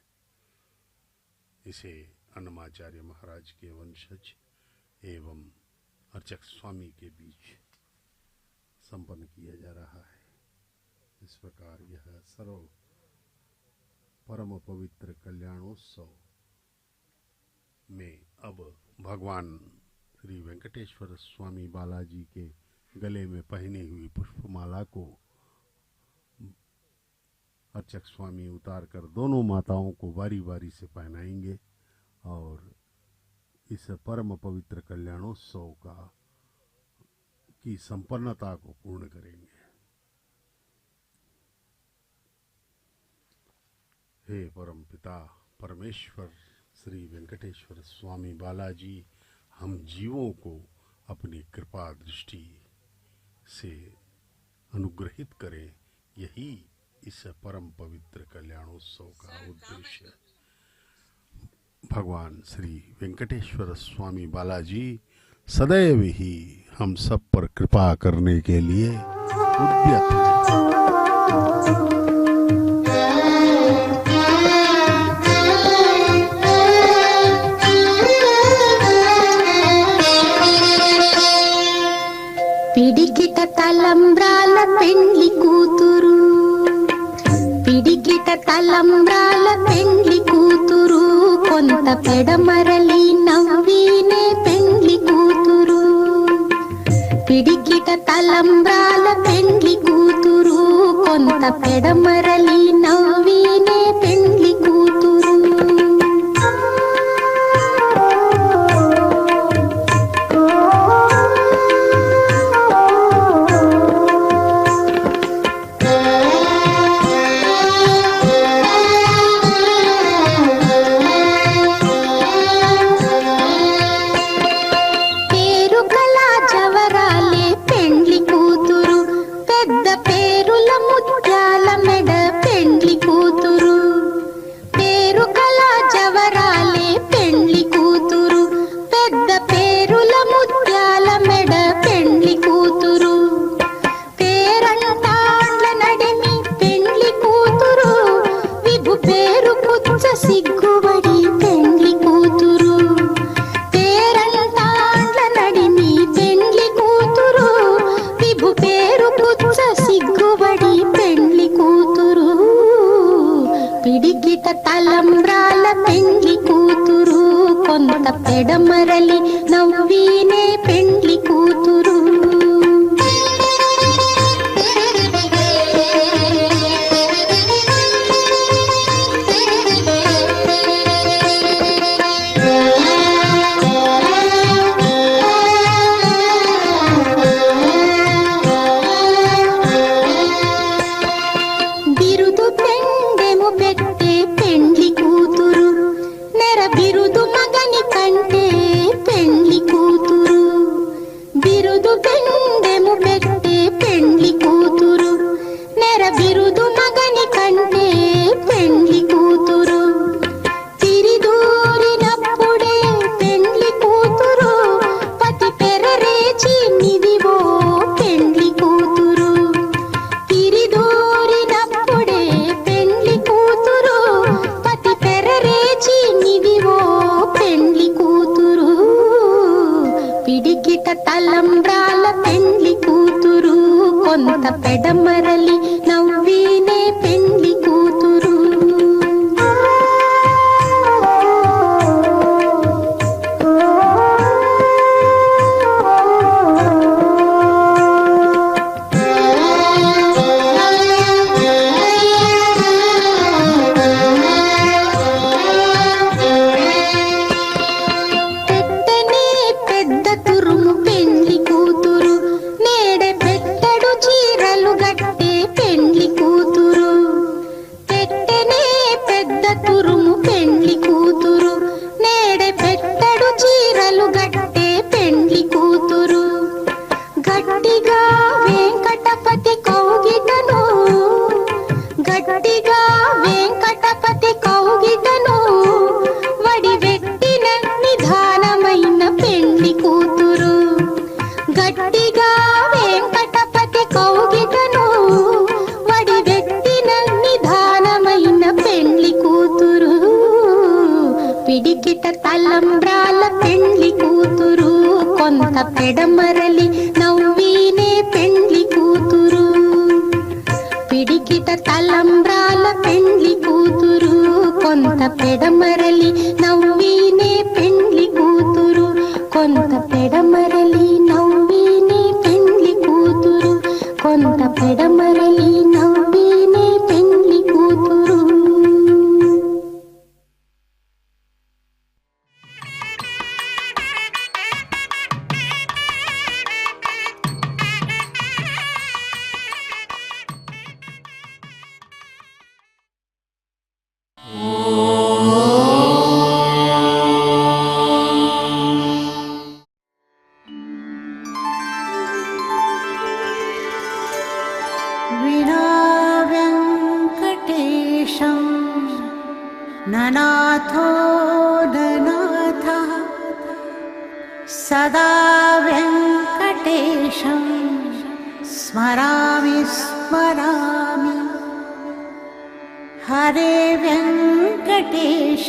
इसे अन्नमाचार्य महाराज के वंशज एवं अर्चक स्वामी के बीच संपन्न किया जा रहा है। इस प्रकार यह सर्व परम पवित्र कल्याणोत्सव में अब भगवान श्री वेंकटेश्वर स्वामी बालाजी के गले में पहनी हुई पुष्पमाला को अर्चक स्वामी उतार कर दोनों माताओं को बारी बारी से पहनाएंगे और इस परम पवित्र कल्याणोत्सव की संपन्नता को पूर्ण करेंगे। हे परम पिता परमेश्वर श्री वेंकटेश्वर स्वामी बालाजी, हम जीवों को अपनी कृपा दृष्टि से अनुग्रहित करें। यही इस परम पवित्र कल्याणोत्सव का उद्देश्य है। भगवान श्री वेंकटेश्वर स्वामी बालाजी सदैव ही हम सब पर कृपा करने के लिए उद्यत हैं। పిడికిట తలంబ్రాల పెండ్లి కూతురు, పిడికిట తలంబ్రాల పెండ్లి కూతురు, కొంత పెడమరలి నవ్వీనే పెండ్లి కూతురు. పిడికిట తలంబ్రాల పెండ్లి కూతురు, కొంత పెడమరలి నవ్వీనే పెండ్లి కూతురు. సిగ్గుబడి పెండ్లి కూతురు, పేరంటాండ్ల నడిమి పెండ్లి కూతురు, విభు పేరు పుచ్చ సిగ్గుబడి పెండ్లి కూతురు. పిడికిట తలంబ్రాల పెండ్లి కూతురు, కొంత పెడమరలి నవ్వీనే పెండ్లి కూతురు. తలంబ్రాల పెండ్లి కూతురు, కొంత పెడమరలి నవ్వీనే పెండ్లి కూతురు. పిడికిట తలంబ్రాల పెండ్లి కూతురు, కొంత పెడమరలి నవ్వీనే పెండ్లి కూతురు. పిడికిట తలంబ్రాల పెండ్లి కూతురు, కొంత పెడమరలి నవ్వీనే పెండ్లి కూతురు, కొంత పెడమరలి నవ్వీనే పెండ్లి కూతురు, కొంత పెడమరలి నవ్వీనే పెండ్లి కూతురు. ननाथो ननाथः सदा वेङ्कटेशं स्मरामि स्मरामि। हरे वेङ्कटेश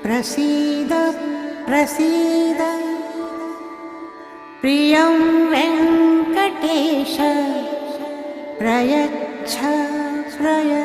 प्रसीद प्रसीद, प्रियं वेङ्कटेश प्रयच्छ प्रयच्छ।